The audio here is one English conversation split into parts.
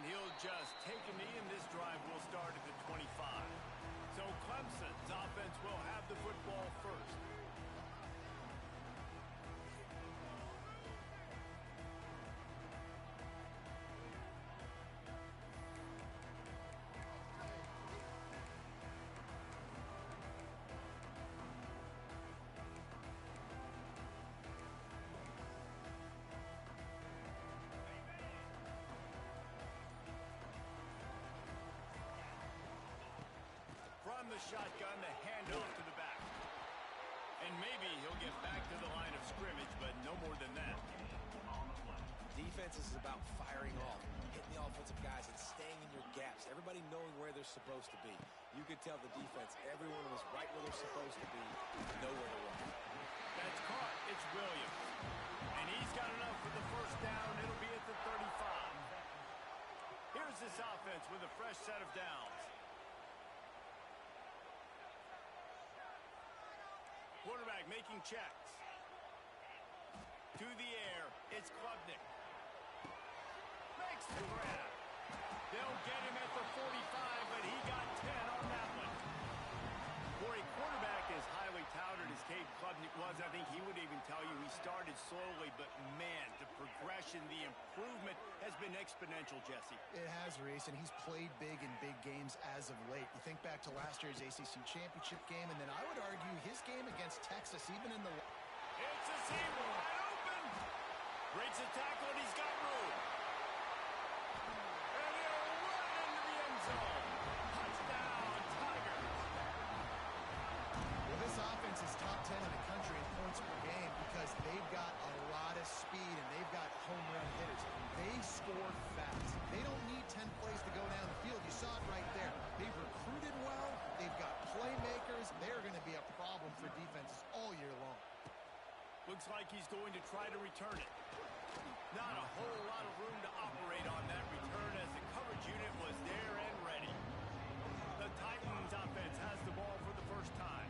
he'll just take a knee, and this drive will start at the 25. So Clemson's offense will have the football first. From the shotgun, the handoff to the back. And maybe he'll get back to the line of scrimmage, but no more than that. Defense is about firing off, hitting the offensive guys, and staying in your gaps. Everybody knowing where they're supposed to be. You could tell the defense, everyone was right where they're supposed to be, nowhere to run. That's caught. It's Williams. And he's got enough for the first down. It'll be at the 35. Here's this offense with a fresh set of downs. Quarterback making checks. To the air, it's Klubnik. Makes the grab. They'll get him at the 45, but he got 10 on that one. For a quarterback as highly touted as Cade Klubnik was, I think he would even tell you he started slowly, but man, the progression, the improvement has been exponential, Jesse. It has, Reese, and he's played big in big games as of late. You think back to last year's ACC championship game, and then I would argue his game against Texas, even in the... It's a seam wide open. Breaks a tackle, and he's got room. And he'll run into the end zone. Touchdown, Tigers. Well, this offense is top 10 in the country in points per game because they've got a lot of speed and they've got home run hitters. They score fast. They don't need 10 plays to go down the field. You saw it right there. They've recruited well. They've got playmakers. They're going to be a problem for defenses all year long. Looks like he's going to try to return it. Not a whole lot of room to operate on that return as the coverage unit was there and ready. The Titans offense has the ball for the first time.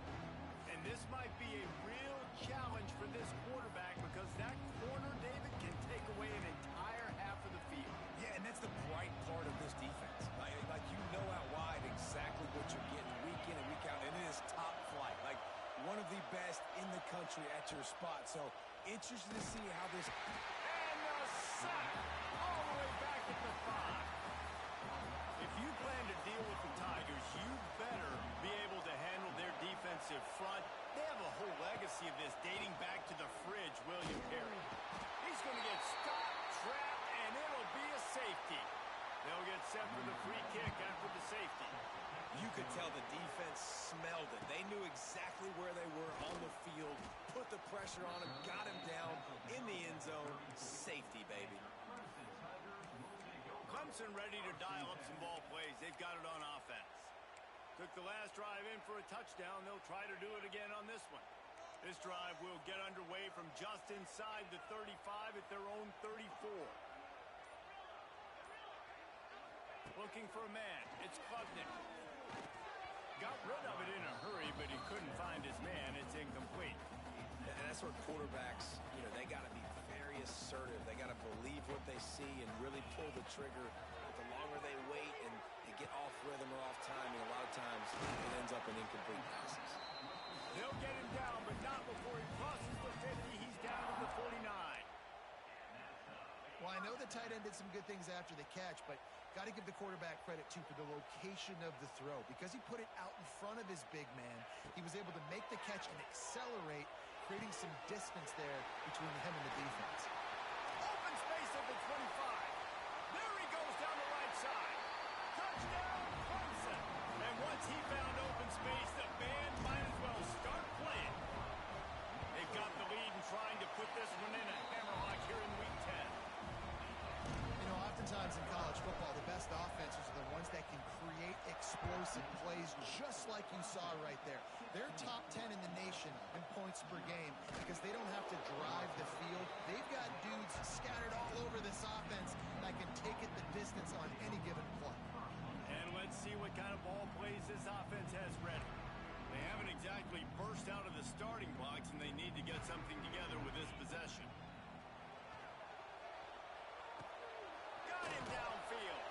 And this might be a real challenge for this quarterback because that corner, David, can take away an entire half of the field. Yeah, and that's the bright part of this defense. Like you know out wide exactly what you're getting week in and week out, and it is top flight. Like one of the best in the country at your spot. So interested to see how this... And the sack all the way back at the 5. If you plan to deal with the Tigers, you better be able to handle their defensive front. They have a whole legacy of this dating back to the fridge, William Perry. He's going to get stopped, trapped, and it'll be a safety. They'll get set for the free kick after the safety. You could tell the defense smelled it. They knew exactly where they were on the field, put the pressure on him, got him down in the end zone. Safety, baby. Clemson ready to dial up some ball plays. They've got it on offense. Took the last drive in for a touchdown. They'll try to do it again on this one. This drive will get underway from just inside the 35 at their own 34. Looking for a man. It's Klubnik. Got rid of it in a hurry, but he couldn't find his man. It's incomplete. And that's where quarterbacks, they got to be very assertive. They got to believe what they see and really pull the trigger. The longer they wait and they get off rhythm or off timing, a lot of times it ends up in incomplete passes. They'll get him down, but not before he crosses the 50. He's down to the 49. Well, I know the tight end did some good things after the catch, but got to give the quarterback credit, too, for the location of the throw. Because he put it out in front of his big man, he was able to make the catch and accelerate, creating some distance there between him and the defense. Open space at the 25. There he goes down the right side. Touchdown, Clemson. And once he found open space, the band might as well start playing. They've got the lead and trying to put this one in a hammerlock here in Week 10. Oftentimes in college football, the best offenses are the ones that can create explosive plays just like you saw right there. They're top 10 in the nation in points per game because they don't have to drive the field. They've got dudes scattered all over this offense that can take it the distance on any given play. And let's see what kind of ball plays this offense has ready. They haven't exactly burst out of the starting blocks, and they need to get something together with this possession. Got him downfield.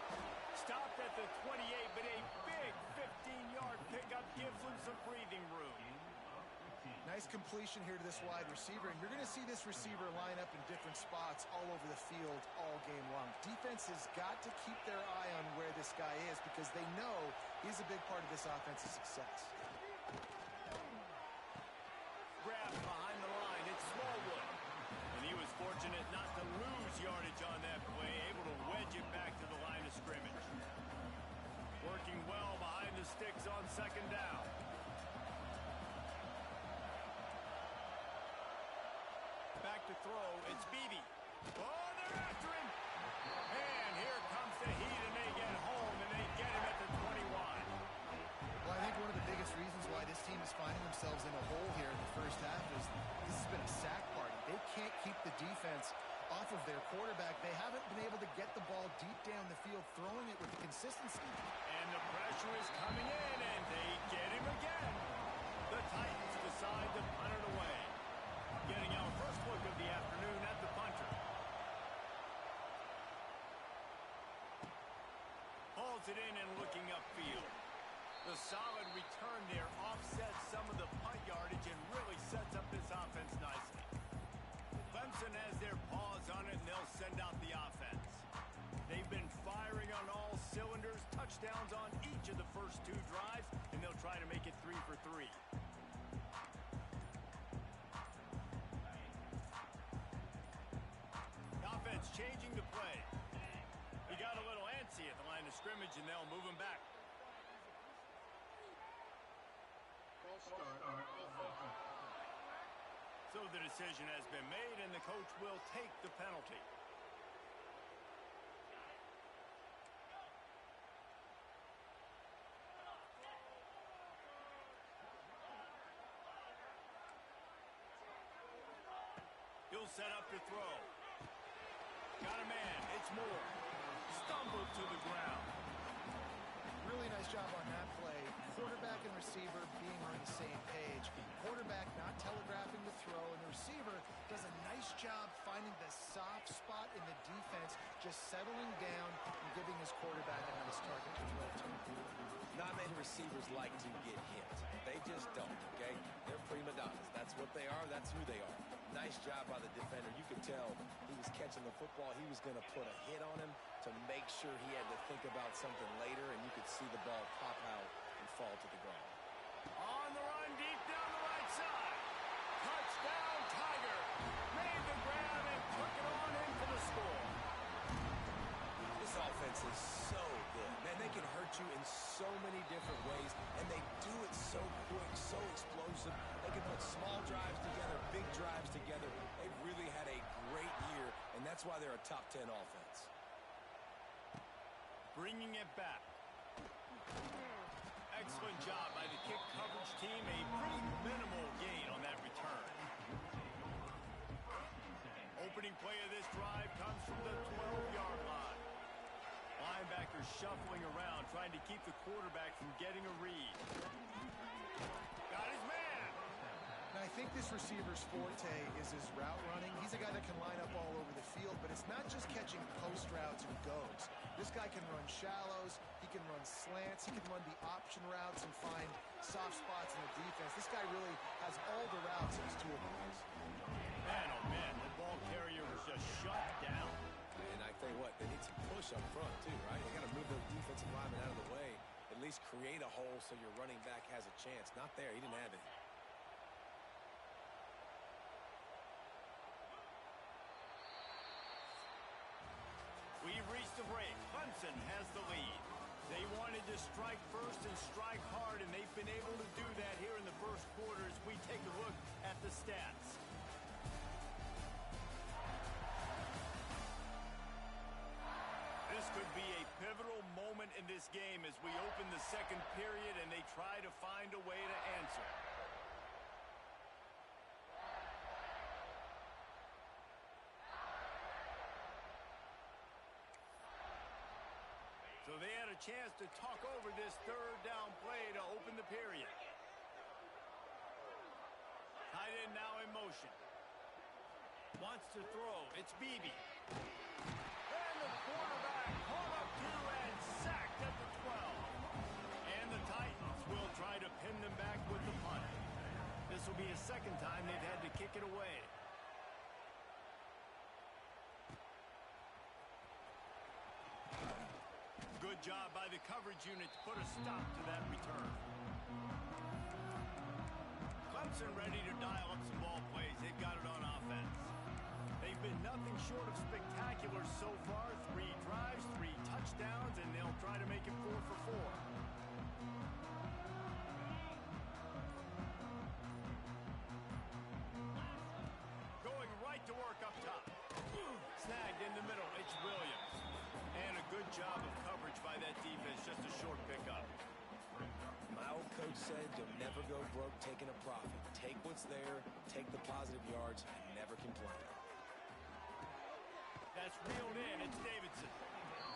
pickup gives him some breathing room. Nice completion here to this wide receiver, and you're going to see this receiver line up in different spots all over the field all game long. Defense has got to keep their eye on where this guy is because they know he's a big part of this offense's success. Grab behind the line. It's Smallwood. And he was fortunate not to lose yardage on that play, able to wedge it back to the line of scrimmage. Working well behind the sticks on second down. Back to throw. It's Beebe. Oh, they're after him. And here comes the heat, and they get home, and they get him at the 21. Well, I think one of the biggest reasons why this team is finding themselves in a hole here in the first half is this has been a sack party. They can't keep the defense off of their quarterback. They haven't been able to get the ball deep down the field, throwing it with the consistency. And the pressure is coming in, and they get him again. The Titans decide to punt it away. Getting our first look of the afternoon at the punter. Hauls it in and looking upfield. The solid return there offsets some of the punt yardage and really sets up this offense nicely. Clemson has their paws on it, and they'll send out the offense. They've been firing on all cylinders, touchdowns on each of the first two drives, and they'll try to make it 3 for 3. Offense changing the play. He got a little antsy at the line of scrimmage, and they'll move him back. So the decision has been made, and the coach will take the penalty. He'll set up to throw. Got a man. It's Moore. Stumbled to the ground. Really nice job on that play. Quarterback and receiver being on the same page. Quarterback not telegraphing the throw, and the receiver does a nice job finding the soft spot in the defense, just settling down and giving his quarterback a nice target to throw to. Not many receivers like to get hit. They just don't, okay? They're prima donnas. That's what they are. That's who they are. Nice job by the defender. You could tell he was catching the football. He was going to put a hit on him to make sure he had to think about something later, and you could see the ball pop out and fall to the ground. On the run, deep down the right side. Touchdown, Tiger. Made the grab and took it on in for the score. This offense is so good. Man, they can hurt you in so many different ways, and they do it so quick, so explosive. They can put small drives together, big drives together. They've really had a great year, and that's why they're a top 10 offense. Bringing it back. Excellent job by the kick coverage team. A pretty minimal gain on that return. Opening play of this drive comes from the 12-yard line. Linebackers shuffling around, trying to keep the quarterback from getting a read. Got his man. And I think this receiver's forte is his route running. He's a guy that can line up all over the field, but it's not just catching post routes and goes. This guy can run shallows, he can run slants, he can run the option routes and find soft spots in the defense. This guy really has all the routes in his toolbox. Man, oh man, the ball carrier was just shut down. And I tell you what, they need some push up front too, right? They got to move those defensive linemen out of the way, at least create a hole so your running back has a chance. Not there, he didn't have it. We've reached the break. Clemson has the lead. They wanted to strike first and strike hard, and they've been able to do that here in the first quarter as we take a look at the stats. This could be a pivotal moment in this game as we open the second period and they try to find a way to answer. So they had a chance to talk over this third down play to open the period. Tight end now in motion. Wants to throw. It's Beebe. And the quarterback caught up to and sacked at the 12. And the Titans will try to Good job by the coverage unit to put a stop to that return. Clemson ready to dial up some ball plays. They've got it on offense. They've been nothing short of spectacular so far. 3 drives, 3 touchdowns, and they'll try to make it 4 for 4. Going right to work up top. Snagged in the middle. It's Williams. And a good job of coverage by that defense. Just a short pickup. My old coach said you'll never go broke taking a profit. Take what's there, take the positive yards, and never complain. That's reeled in. It's Davidson.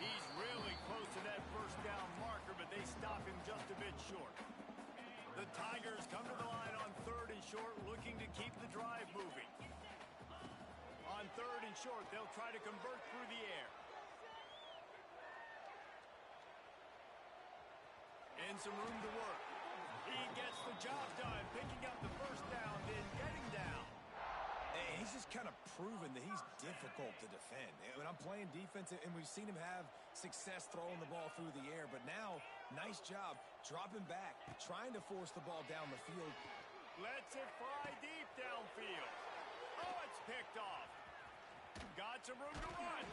He's really close to that first down marker, but they stop him just a bit short. The Tigers come to the line on 3rd and short, looking to keep the drive moving. On 3rd and short, they'll try to convert through the air. And some room to work. He gets the job done, picking up the first down, then getting down. And he's just kind of proven that he's difficult to defend. When I'm playing defense, and we've seen him have success throwing the ball through the air, but now, nice job dropping back, trying to force the ball down the field. Lets it fly deep downfield. Oh, it's picked off. Got some room to run.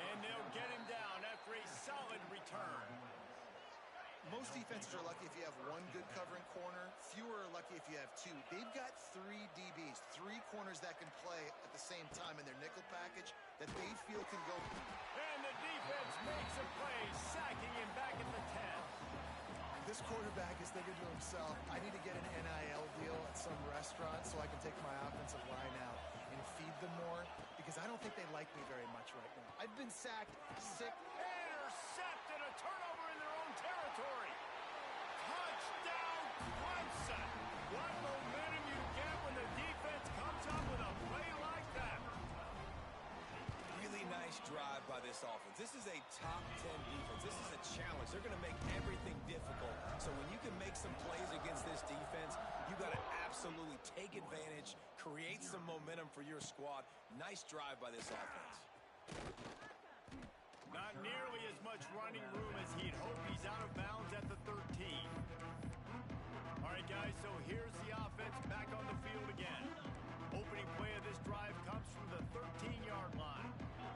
And they'll get him down after a solid return. Most defenses are lucky if you have 1 good covering corner. Fewer are lucky if you have 2. They've got 3 DBs, 3 corners that can play at the same time in their nickel package that they feel can go. And the defense makes a play, sacking him back at the 10. This quarterback is thinking to himself, I need to get an NIL deal at some restaurant so I can take my offensive line out and feed them more, because I don't think they like me very much right now. I've been sacked 6. Intercepted, a turnover in their own territory. Touchdown, Clemson. What momentum you get when the defense comes up with a play like that. Really nice drive by this offense. This is a top 10 defense. This is a challenge. They're going to make everything difficult. So when you can make some plays against this defense, you got to absolutely take advantage, create some momentum for your squad. Nice drive by this offense. Not nearly as much running room as he'd hoped. He's out of bounds at the 13. All right, guys, so here's the offense back on the field again. Opening play of this drive comes from the 13-yard line.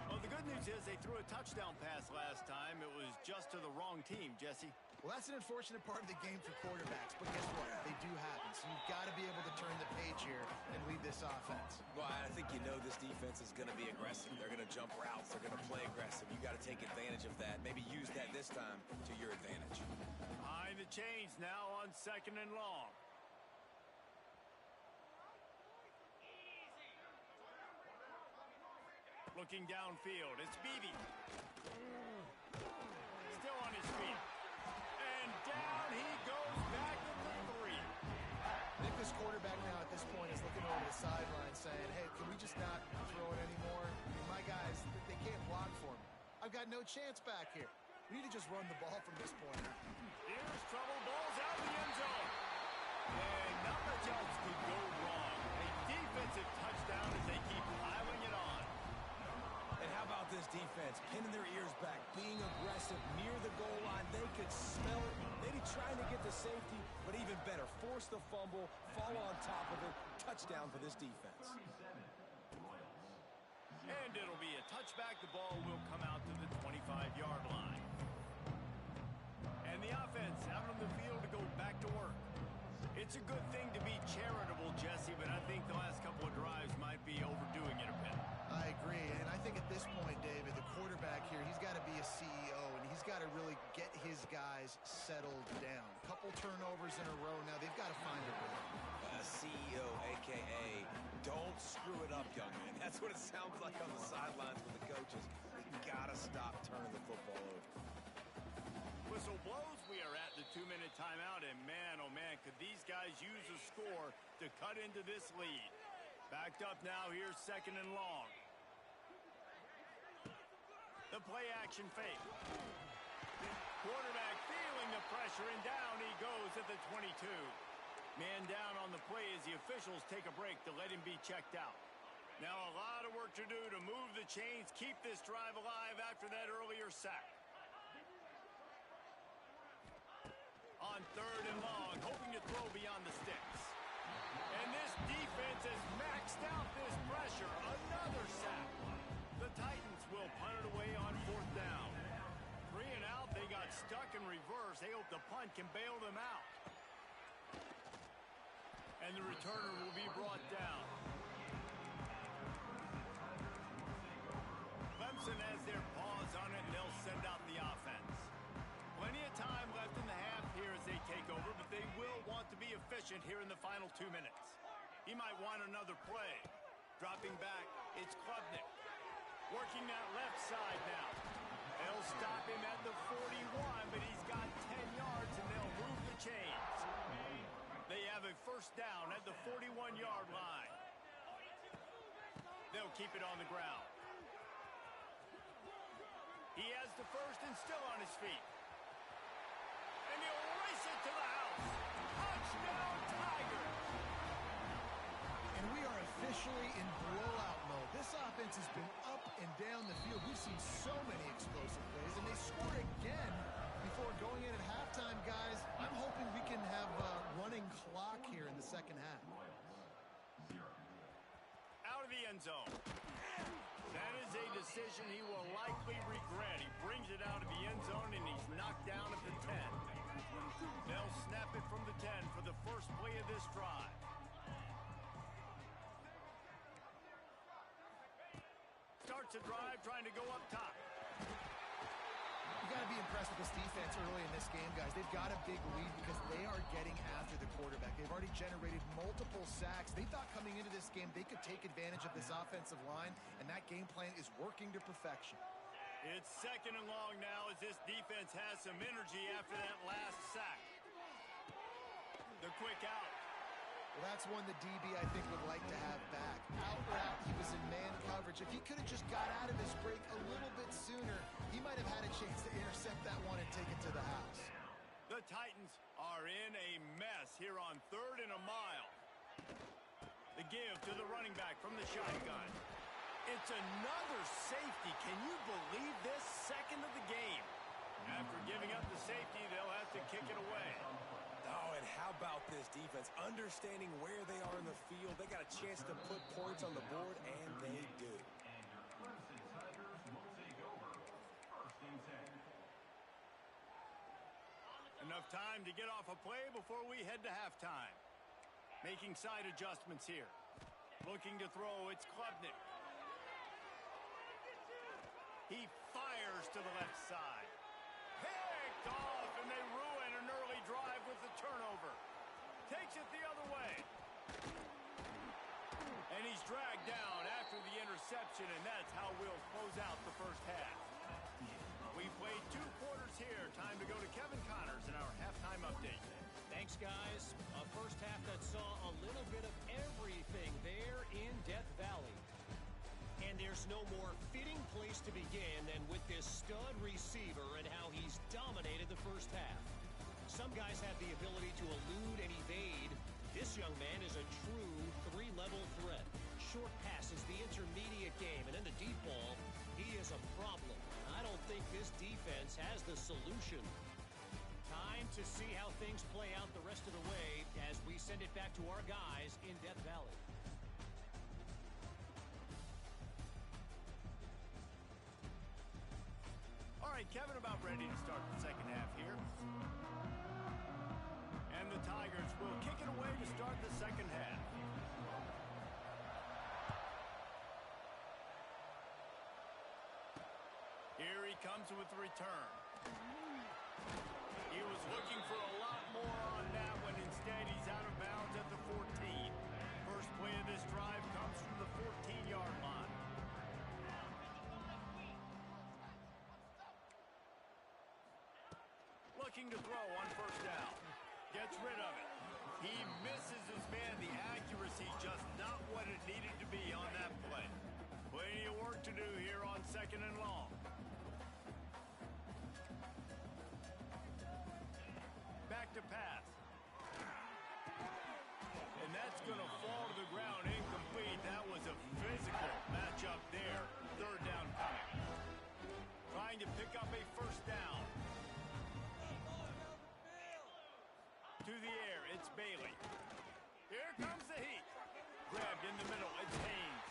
Well, the good news is they threw a touchdown pass last time. It was just to the wrong team, Jesse. Well, that's an unfortunate part of the game for quarterbacks, but guess what? They do happen. So you've got to be able to turn the page here and lead this offense. Well, I think you know this defense is going to be aggressive. They're going to jump routes. They're going to play aggressive. You got to take advantage of that. Maybe use that this time to your advantage. Behind the chains now on 2nd and long. Looking downfield, it's Beebe. Still on his feet. And down he goes back at the 3. I think this quarterback now at this point is looking over the sideline saying, hey, can we just not throw it anymore? I mean, my guys, they can't block for me. I've got no chance back here. We need to just run the ball from this point. Here's trouble. Ball's out of the end zone. And not much else could go wrong. A defensive touchdown as they keep piling it on. And how about this defense? Pinning their ears back, being aggressive near the goal line. They could smell it. Maybe trying to get the safety, but even better, force the fumble, fall on top of it. Touchdown for this defense. And it'll be a touchback. The ball will come out to the 25-yard line. And the offense out on the field to go back to work. It's a good thing to be charitable, Jesse, but I think the last couple of drives might be overdoing it a bit. I agree, and I think at this point, David, the quarterback here, he's got to be a CEO, and he's got to really get his guys settled down. Couple turnovers in a row now. They've got to find a rhythm. CEO, a.k.a. don't screw it up, young man. That's what it sounds like on the sidelines with the coaches. You got to stop turning the football over. Whistle blows. We are at the 2-minute timeout, and man, oh man, could these guys use a score to cut into this lead. Backed up now, here's 2nd and long. The play action fake. Quarterback feeling the pressure, and down he goes at the 22. Man down on the play as the officials take a break to let him be checked out. Now a lot of work to do to move the chains, keep this drive alive after that earlier sack. on 3rd and long, hoping to throw beyond the sticks. And this defense has maxed out this pressure. Another sack. The Titans will punt it away on 4th down. 3 and out, they got stuck in reverse. They hope the punt can bail them out. And the returner will be brought down. Clemson has their paws on it, and they'll send out the offense. Plenty of time left in the half here as they take over, but they will want to be efficient here in the final 2 minutes. He might want another play. Dropping back, it's Klubnik. Working that left side now. They'll stop him at the 41, but he's got 10 yards, and they'll move the chains. They have a first down at the 41-yard line. They'll keep it on the ground. He has the first and still on his feet. And he'll race it to the house. Touchdown, Tigers! And we are officially in blowout mode. This offense has been up and down the field. We've seen so many explosive plays, and they score again before going in at halftime, guys. I'm hoping we can have a running clock here in the second half. Out of the end zone. That is a decision he will likely regret. He brings it out of the end zone, and he's knocked down at the 10. They'll snap it from the 10 for the first play of this drive. Starts a drive trying to go up top. You got to be impressed with this defense early in this game, guys. They've got a big lead because they are getting after the quarterback. They've already generated multiple sacks. They thought coming into this game they could take advantage of this offensive line, and that game plan is working to perfection. It's 2nd and long now as this defense has some energy after that last sack. The quick out. Well, that's one the DB, I think, would like to have back. Out route, he was in man coverage. If he could have just got out of his break a little bit sooner, he might have had a chance to intercept that one and take it to the house. The Titans are in a mess here on 3rd and a mile. The give to the running back from the shotgun. It's another safety. Can you believe this? 2nd of the game. After giving up the safety, they'll have to kick it away. Oh, and how about this defense? Understanding where they are in the field. They got a chance to put points on the board, and they do. Enough time to get off a play before we head to halftime. Making side adjustments here. Looking to throw, it's Klubnik. He fires to the left side. Picked off, and they ruin an early drive with the turnover. Takes it the other way. And he's dragged down after the interception, and that's how we'll close out the first half. We played 2 quarters here. Time to go to Kevin Connors in our halftime update. Thanks, guys. A first half that saw a little bit of everything there in Death Valley. And there's no more fitting place to begin than with this stud receiver and how he's dominated the first half. Some guys have the ability to elude and evade. This young man is a true 3-level threat. Short passes, the intermediate game, and then the deep ball, he is a problem. I don't think this defense has the solution. Time to see how things play out the rest of the way as we send it back to our guys in Death Valley. All right, Kevin, about ready to start the second half here. And the Tigers will kick it away to start the second half. Here he comes with the return. He was looking for a lot more on that one. Instead, he's out of bounds at the 14. First play of this drive comes from the 14-yard line. Looking to throw on first down. Gets rid of it. He misses his man. The accuracy just not what it needed to be on that play. Plenty of work to do here on 2nd and long. Back to pass. And that's going to fall to the ground incomplete. That was a physical matchup there. 3rd down coming. Trying to pick up a first down. To the air, it's Bailey. Here comes the heat. Grabbed in the middle, it's Haynes.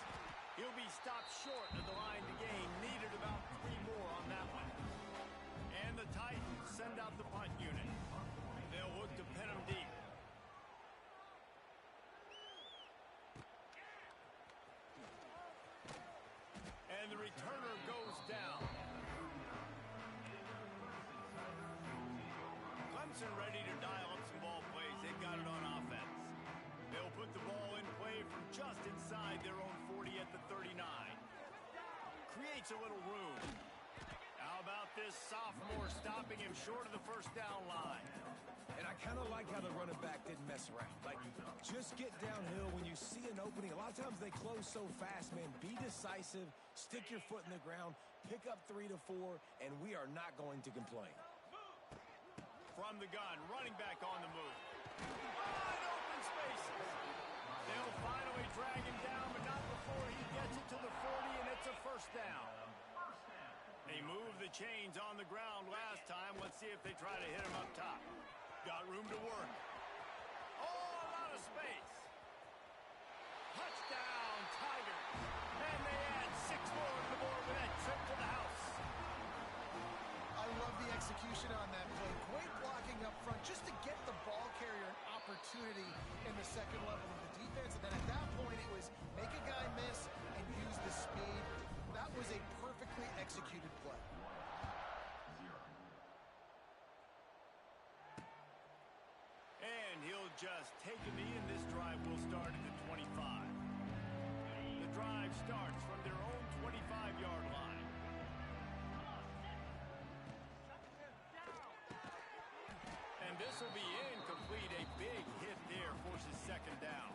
He'll be stopped short of the line to gain. Needed about 3 more on that one. And the Titans send out the punt unit. They'll look to pin him deep. And the returner goes down. Clemson ready to dial up some ball plays. They've got it on offense. They'll put the ball in play from just inside their own 40 at the 39. Creates a little room. How about this sophomore stopping him short of the first down line? And I kind of like how the running back didn't mess around. Like, just get downhill when you see an opening. A lot of times they close so fast, man. Be decisive, stick your foot in the ground, pick up 3 to 4, and we are not going to complain. From the gun, running back on the move. Wide open spaces. They'll finally drag him down, but not before he gets it to the 40, and it's a first down. They moved the chains on the ground last time. Let's see if they try to hit him up top. Got room to work. Oh, a lot of space. Touchdown, Tigers. And they add 6 more on the board with that trip to the house. I love the execution on that play. Great blocking up front just to get the ball carrier an opportunity in the second level of the defense. And then at that point, it was make a guy miss and use the speed. That was a perfectly executed play. And he'll just take a knee, and this drive will start at the 25. The drive starts from their own 25-yard line. And this will be incomplete. A big hit there forces second down.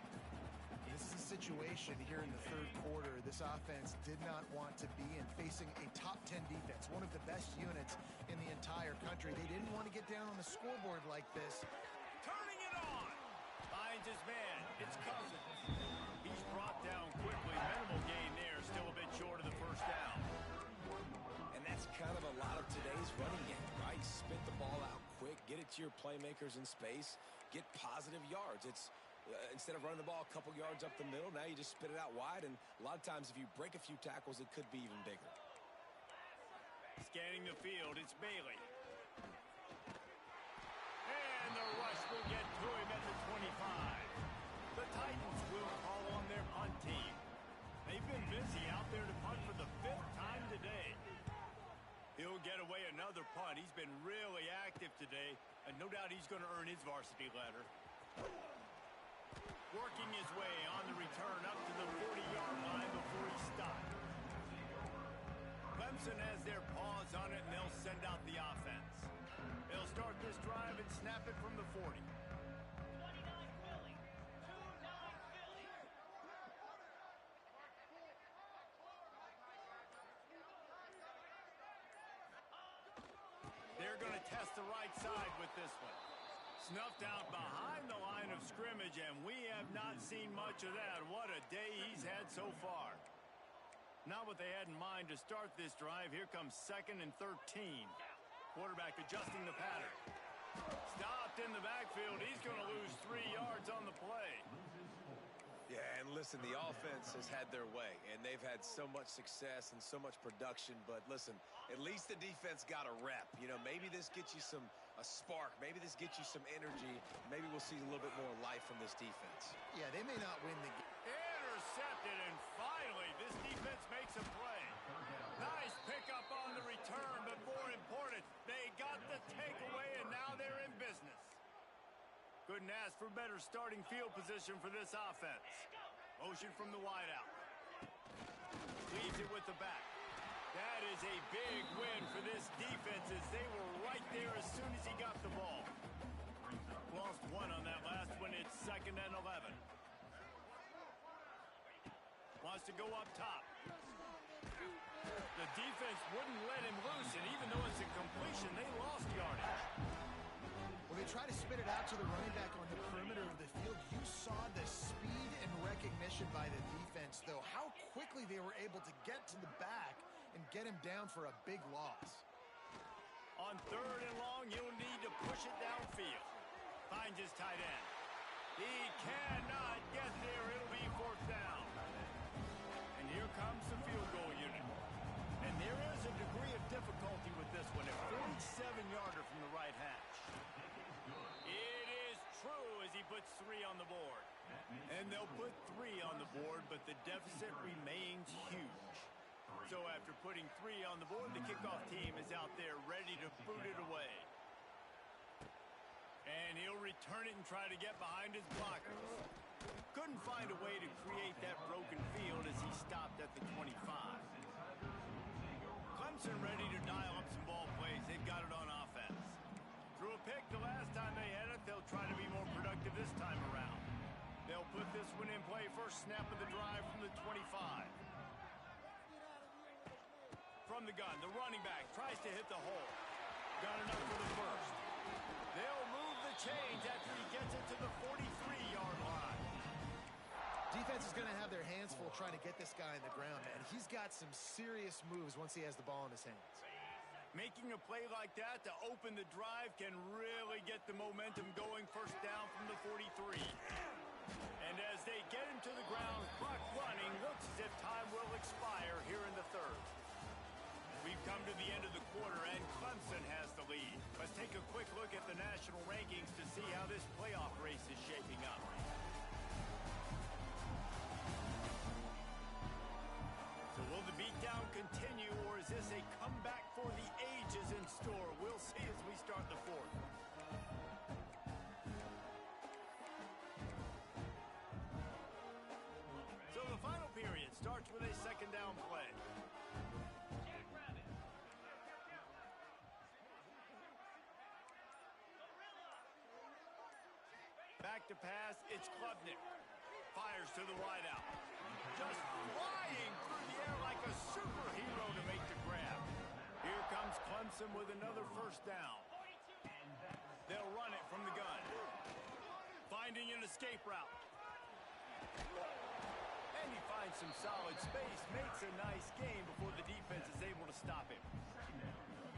This is a situation here in the third quarter this offense did not want to be in, facing a top 10 defense, one of the best units in the entire country. They didn't want to get down on the scoreboard like this. Turning it on. Finds his man. It's Cousins. He's brought down quickly. Minimal gain there. Still a bit short of the first down. And that's kind of a lot of today's running game, right? Spit the ball out quick, get it to your playmakers in space, get positive yards. It's instead of running the ball a couple yards up the middle, now you just spit it out wide, and a lot of times if you break a few tackles, it could be even bigger. Scanning the field, it's Bailey. And the rush will get to him at the 25. The Titans will call on their punt team. They've been busy out there to punt for the 5th time today. He'll get away another punt. He's been really active today, and no doubt he's going to earn his varsity letter. Working his way on the return up to the 40-yard line before he stopped. Clemson has their paws on it, and they'll send out the offense. They'll start this drive and snap it from the 40. 29 Philly. 29 Philly. They're going to test the right side with this one. Snuffed out behind the line of scrimmage, and we have not seen much of that. What a day he's had so far. Not what they had in mind to start this drive. Here comes 2nd and 13. Quarterback adjusting the pattern. Stopped in the backfield. He's going to lose 3 yards on the play. Yeah, and listen, the offense has had their way, and they've had so much success and so much production. But listen, at least the defense got a rep. You know, maybe this gets you a spark. Maybe this gets you some energy. Maybe we'll see a little bit more life from this defense. Yeah, they may not win the game. Intercepted, and finally, this defense makes a play. Nice pickup on the return, but more important, they got the takeaway, and now they're in business. Couldn't ask for better starting field position for this offense. Motion from the wideout. Leaves it with the back. That is a big win for this defense as they were right there as soon as he got the ball. Lost 1 on that last one. It's 2nd and 11. Wants to go up top. The defense wouldn't let him loose, and even though it's a completion, they lost yardage. When they try to spit it out to the running back on the perimeter of the field, you saw the speed and recognition by the defense, though. How quickly they were able to get to the back and get him down for a big loss. On 3rd and long, he'll need to push it downfield. Finds his tight end. He cannot get there. It'll be fourth down. And here comes the field goal unit. And there is a degree of difficulty with this one. A 47-yarder from the right hash. It is true as he puts 3 on the board. And they'll put 3 on the board, but the deficit remains huge. So after putting 3 on the board, the kickoff team is out there ready to boot it away. And he'll return it and try to get behind his blockers. Couldn't find a way to create that broken field as he stopped at the 25. Clemson ready to dial up some ball plays. They've got it on offense. Threw a pick the last time they had it. They'll try to be more productive this time around. They'll put this one in play. First snap of the drive from the 25. From the gun, the running back tries to hit the hole. Got enough for the first. They'll move the chains after he gets it to the 43-yard line. Defense is going to have their hands full trying to get this guy in the ground, man. He's got some serious moves once he has the ball in his hands. Making a play like that to open the drive can really get the momentum going. First down from the 43. And as they get him to the ground, clock running, looks as if time will expire here in the third. We've come to the end of the quarter, and Clemson has the lead. Let's take a quick look at the national rankings to see how this playoff race is shaping up. So will the beatdown continue, or is this a comeback for the ages in store? We'll see as we start the fourth. So the final period starts with a second down play. Back to pass, it's Klubnik. Fires to the wideout. Just flying through the air like a superhero to make the grab. Here comes Clemson with another first down. They'll run it from the gun. Finding an escape route. And he finds some solid space. Makes a nice game before the defense is able to stop him.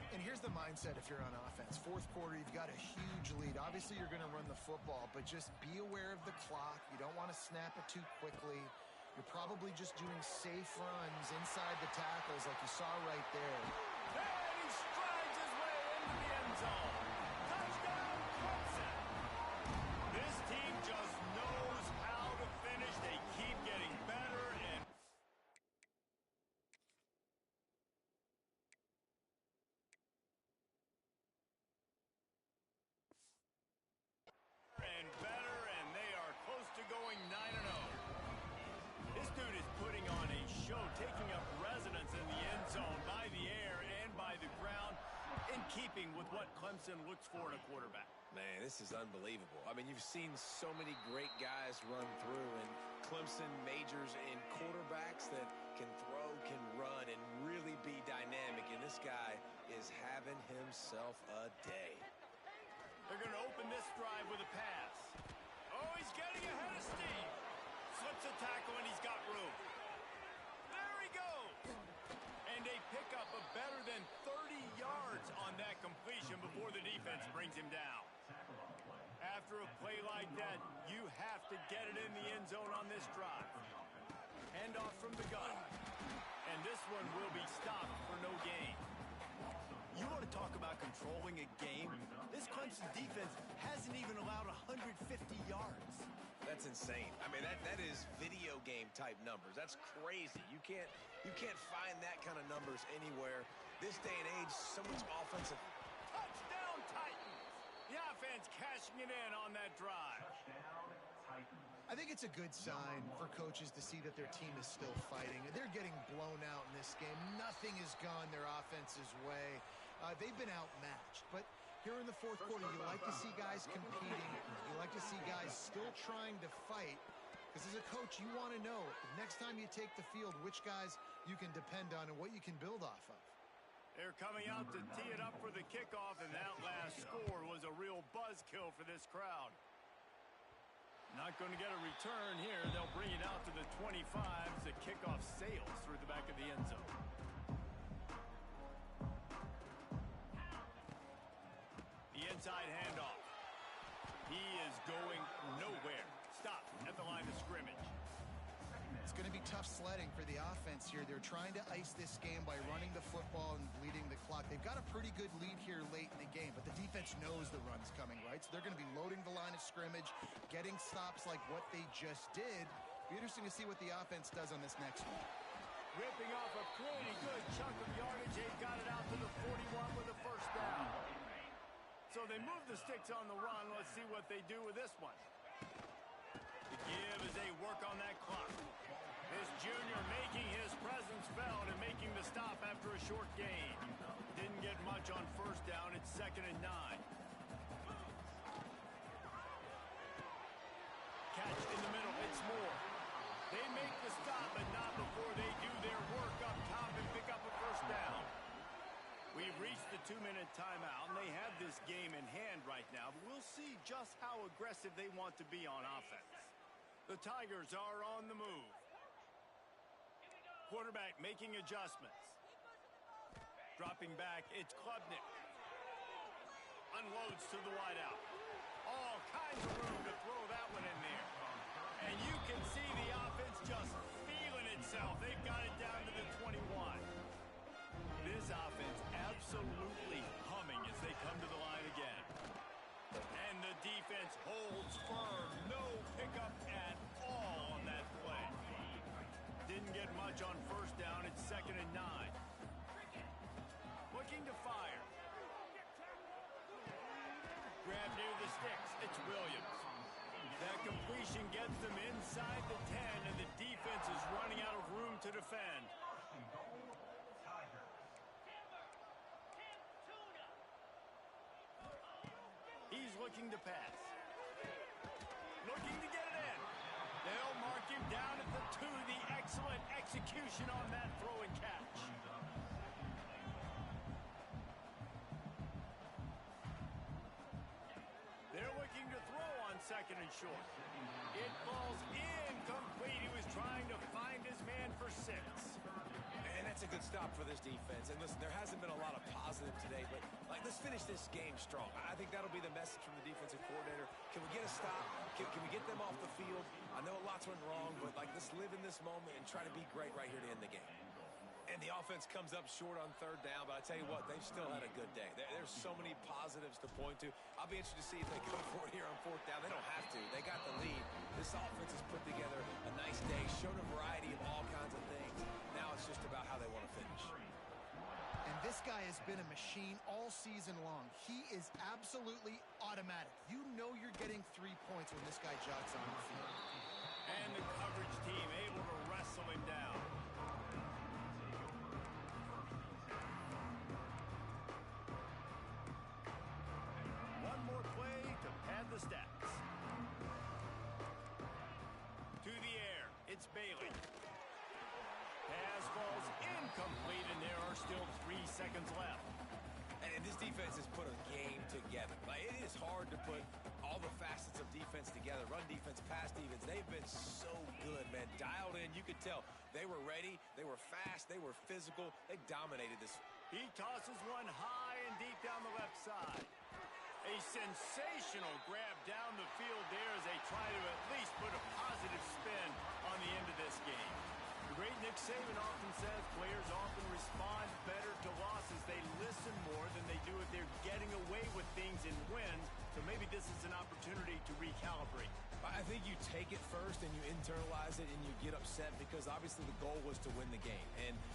And here's the mindset if you're on offense. Fourth quarter, you've got a huge lead. Obviously, you're going to run the football, but just be aware of the clock. You don't want to snap it too quickly. You're probably just doing safe runs inside the tackles like you saw right there. And he strides his way into the end zone. Touchdown, Clemson. This team just knows how to finish. They keep getting better and better, and they are close to going 9-0. This dude is putting on a show, taking up residence in the end zone by the air and by the ground, in keeping with what Clemson looks for in a quarterback. Man, this is unbelievable. I mean, you've seen so many great guys run through, and Clemson majors in quarterbacks that can throw, can run, and really be dynamic, and this guy is having himself a day. They're going to open this drive with a pass. Oh, he's getting ahead of steam. Slips a tackle, and he's got room. There he goes. And they pick up a better than 30 yards on that completion before the defense brings him down. After a play like that, you have to get it in the end zone on this drive. Handoff from the gun. And this one will be stopped for no gain. You want to talk about controlling a game? This Clemson defense hasn't even allowed 150 yards. That's insane. I mean, that is video game type numbers. That's crazy. You can't find that kind of numbers anywhere. This day and age, so much offensive. Touchdown, Titans! The offense cashing it in on that drive. I think it's a good sign for coaches to see that their team is still fighting. They're getting blown out in this game. Nothing has gone their offense's way. They've been outmatched. But here in the fourth quarter, you like to see guys competing. You like to see guys still trying to fight. Because as a coach, you want to know next time you take the field which guys you can depend on and what you can build off of. They're coming out to tee it up for the kickoff, and that last score was a real buzzkill for this crowd. Not going to get a return here. They'll bring it out to the 25 as the kickoff sails through the back of the end zone. The inside handoff. He is going nowhere. Stop at the line of scrimmage. It's going to be tough sledding for the offense here. They're trying to ice this game by running the football and bleeding the clock. They've got a pretty good lead here late in the game, but the defense knows the run's coming, right? So they're going to be loading the line of scrimmage, getting stops like what they just did. Be interesting to see what the offense does on this next one. Ripping off a pretty good chunk of yardage. They've got it out to the 41 with a first down. So they move the sticks on the run. Let's see what they do with this one. The give as they work on that clock. This junior making his presence felt and making the stop after a short gain. Didn't get much on first down. It's 2nd and 9. Catch in the middle. It's Moore. They make the stop, but not before they do their work up top and pick up a first down. We've reached the 2-minute timeout, and they have this game in hand right now, but we'll see just how aggressive they want to be on offense. The Tigers are on the move. Quarterback making adjustments. Dropping back, it's Klubnik. Unloads to the wideout. All kinds of room to throw that one in there. And you can see the offense just feeling itself. They've got it down to the 21. This offense absolutely humming as they come to the line again. And the defense holds firm. No pickup at all on that play. Didn't get much on first down. It's 2nd and 9. Looking to fire. Grab near the sticks. It's Williams. That completion gets them inside the 10, and the defense is running out of room to defend. He's looking to pass. Looking to get it in. They'll mark him down at the 2. The excellent execution on that throw and catch. They're looking to throw on 2nd and short. It falls incomplete. He was trying to find his man for 6. And that's a good stop for this defense. And listen, there hasn't been a lot of positive today, but let's finish this game strong. I think that'll be the message from the defensive coordinator. Can we get a stop? Can we get them off the field? I know a lot's went wrong, but let's live in this moment and try to be great right here to end the game. And the offense comes up short on 3rd down, but I tell you what, they've still had a good day. There's so many positives to point to. I'll be interested to see if they go for it here on 4th down. They don't have to. They got the lead. This offense has put together a nice day, showed a variety of all kinds of things. Now it's just about how they want to finish. And this guy has been a machine all season long. He is absolutely automatic. You know you're getting 3 points when this guy jogs on the field. And the coverage team able to wrestle him down. One more play to pad the stats. To the air, it's Bailey. Pass falls incomplete, and there are still 3 seconds left. And this defense has put a game together. It is hard to put all the facets of defense together. Run defense, pass defense. They've been so good, man. Dialed in. You could tell they were ready. They were fast. They were physical. They dominated this. He tosses one high and deep down the left side. A sensational grab down the field there as they try to at least put a positive spin on the end of this game. The great Nick Saban often says players often respond better to losses. They listen more than they do if they're getting away with things in wins. So maybe this is an opportunity to recalibrate. I think you take it first and you internalize it and you get upset because obviously the goal was to win the game.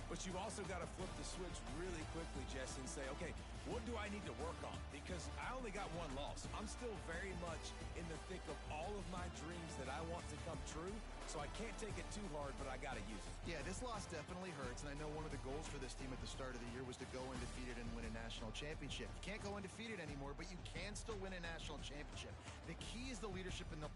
But you've also got to flip the switch really quickly, Jesse, and say, okay, what do I need to work on? Because I only got 1 loss. I'm still very much in the thick of all of my dreams that I want to come true. So I can't take it too hard, but I got to use it. Yeah, this loss definitely hurts, and I know one of the goals for this team at the start of the year was to go undefeated and win a national championship. You can't go undefeated anymore, but you can still win a national championship. The key is the leadership in the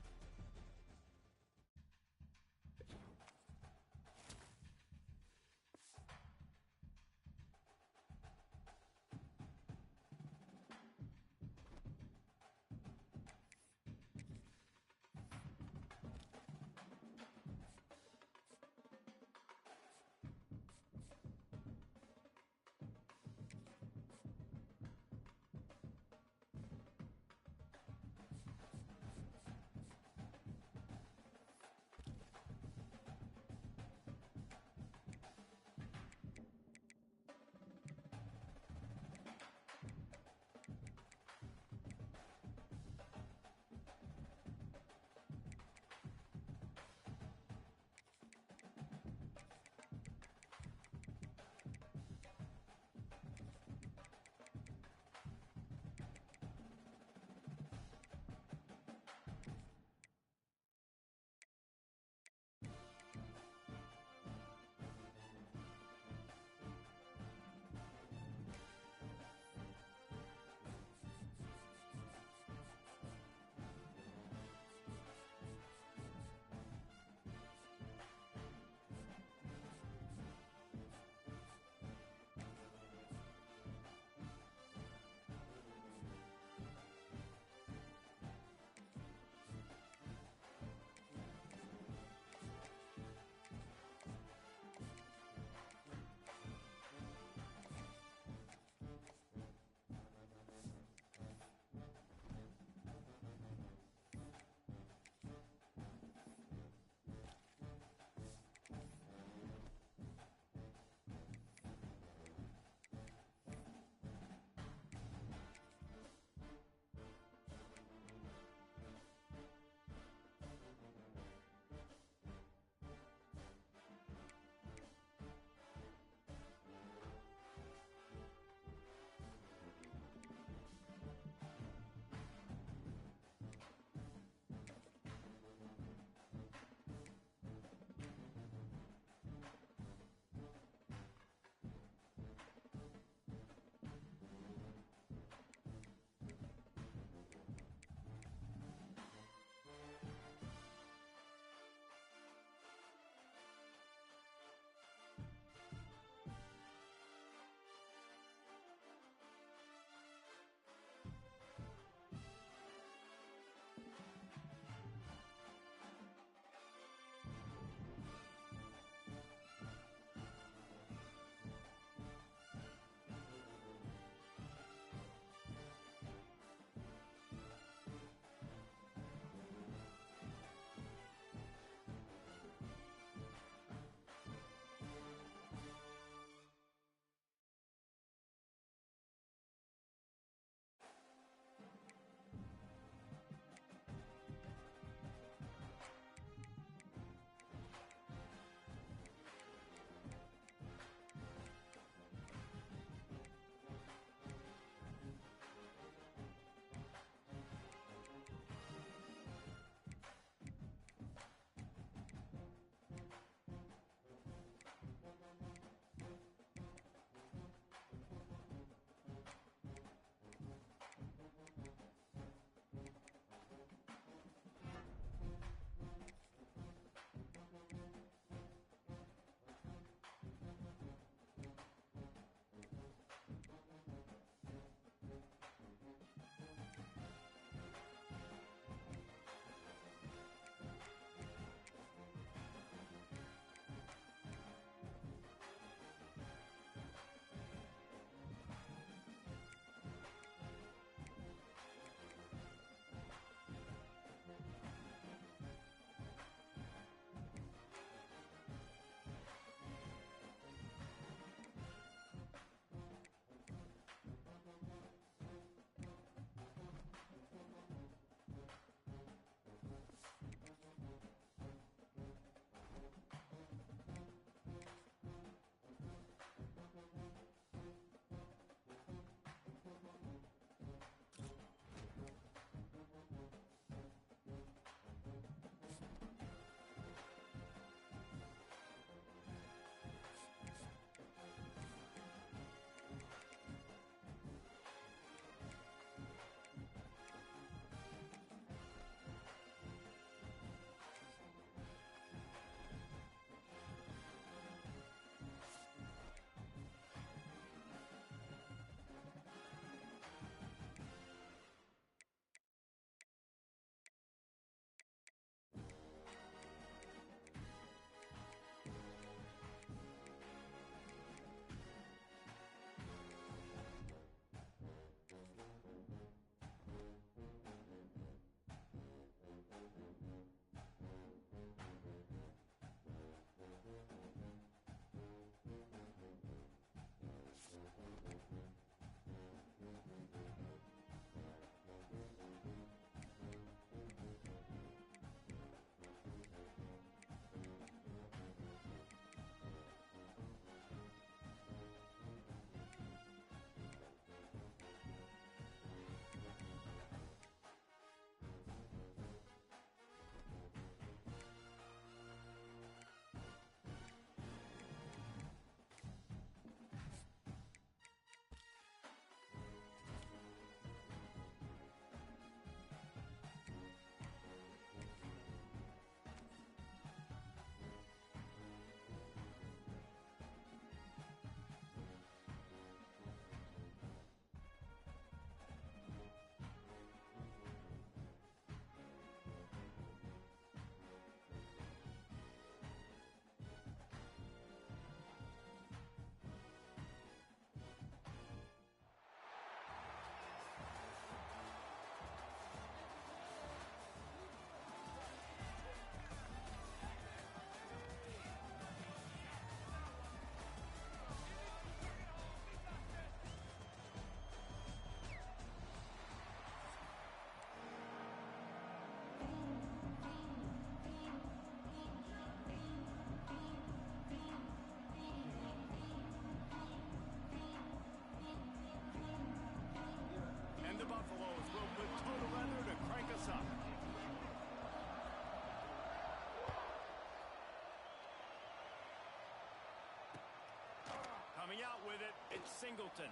Coming out with it, it's Singleton.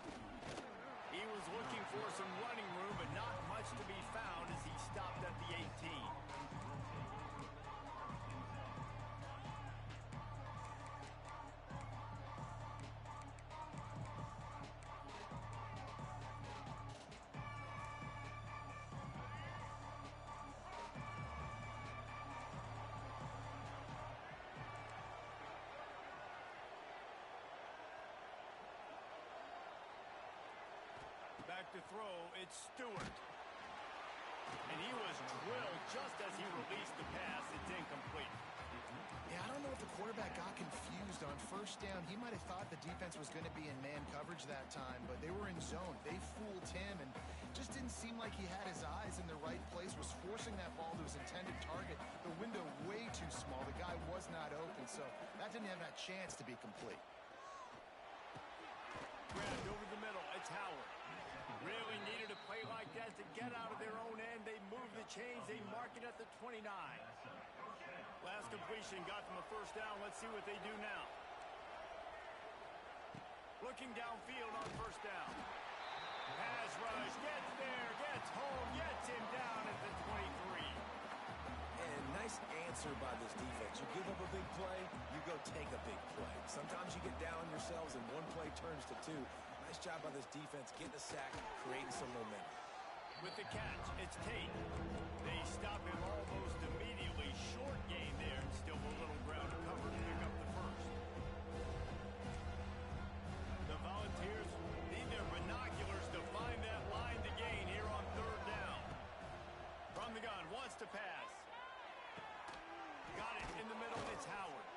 He was looking for some running room, but not much to be found as he stopped at the 18. Back to throw, it's Stewart. And he was drilled just as he released the pass. It's incomplete. Yeah, I don't know if the quarterback got confused on first down. He might have thought the defense was going to be in man coverage that time, but they were in zone. They fooled him and just didn't seem like he had his eyes in the right place, was forcing that ball to his intended target. The window way too small. The guy was not open, so that didn't have that chance to be complete. Grabbed over the middle, it's Howard. Really needed a play like that to get out of their own end. They move the chains. They mark it at the 29. Last completion got them a first down. Let's see what they do now. Looking downfield on first down. Pass rush, gets there, gets home, gets him down at the 23. And nice answer by this defense. You give up a big play, you go take a big play. Sometimes you get down on yourselves and one play turns to two. Nice job by this defense getting a sack, creating some momentum. With the catch, it's Tate. They stop him almost immediately. Short gain there, and still a little ground to cover to pick up the first. The Volunteers need their binoculars to find that line to gain here on third down. From the gun, wants to pass. Got it in the middle, it's Howard.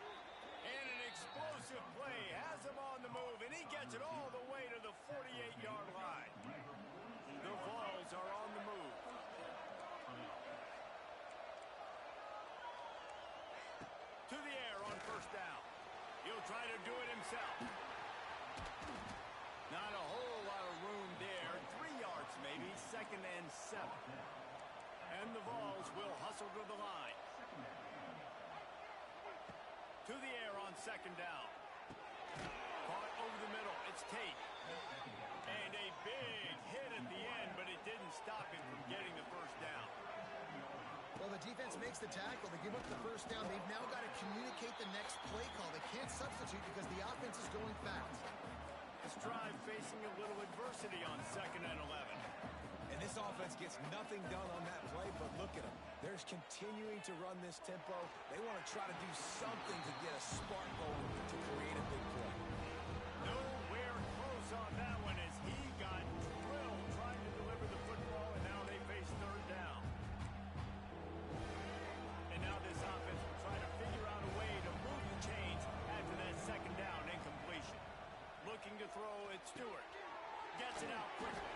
And an explosive play has him on the move, and he gets it all the way to the 48-yard line. The Vols are on the move. To the air on first down. He'll try to do it himself. Not a whole lot of room there. 3 yards maybe, 2nd and 7. And the Vols will hustle to the line. To the air on 2nd down. Caught over the middle. It's Tate. And a big hit at the end, but it didn't stop him from getting the first down. Well, the defense makes the tackle. They give up the first down. They've now got to communicate the next play call. They can't substitute because the offense is going fast. This drive facing a little adversity on 2nd and 11. And this offense gets nothing done on that play, but look at them. They're continuing to run this tempo. They want to try to do something to get a spark going to create a big play. Nowhere close on that one as he got drilled trying to deliver the football, and now they face third down. And now this offense will try to figure out a way to move the chains after that 2nd down incompletion. Looking to throw at Stewart. Gets it out quickly.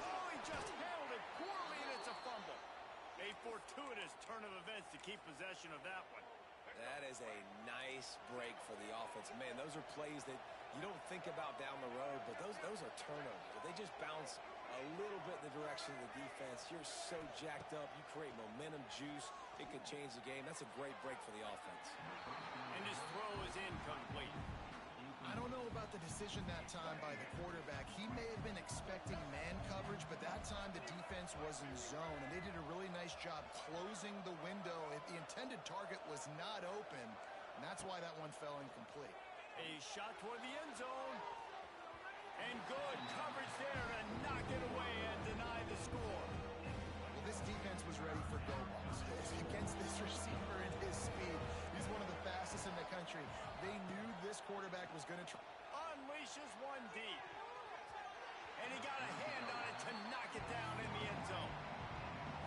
Oh, he just handled it poorly, and it's a fumble. A fortuitous turn of events to keep possession of that one. That is a nice break for the offense. Man, those are plays that you don't think about down the road, but those are turnovers. If they just bounce a little bit in the direction of the defense, you're so jacked up, you create momentum juice, it could change the game. That's a great break for the offense. And his throw is incomplete. I don't know about the decision that time by the quarterback. He may have been expecting man coverage, but that time the defense was in zone, and they did a really nice job closing the window. The intended target was not open, and that's why that one fell incomplete. A shot toward the end zone. And good coverage there to knock it away and deny the score. Well, this defense was ready for go balls. Against this receiver and his speed, he's one of the fastest in the country. They knew this quarterback was going to try. Unleashes one deep. And he got a hand on it to knock it down in the end zone.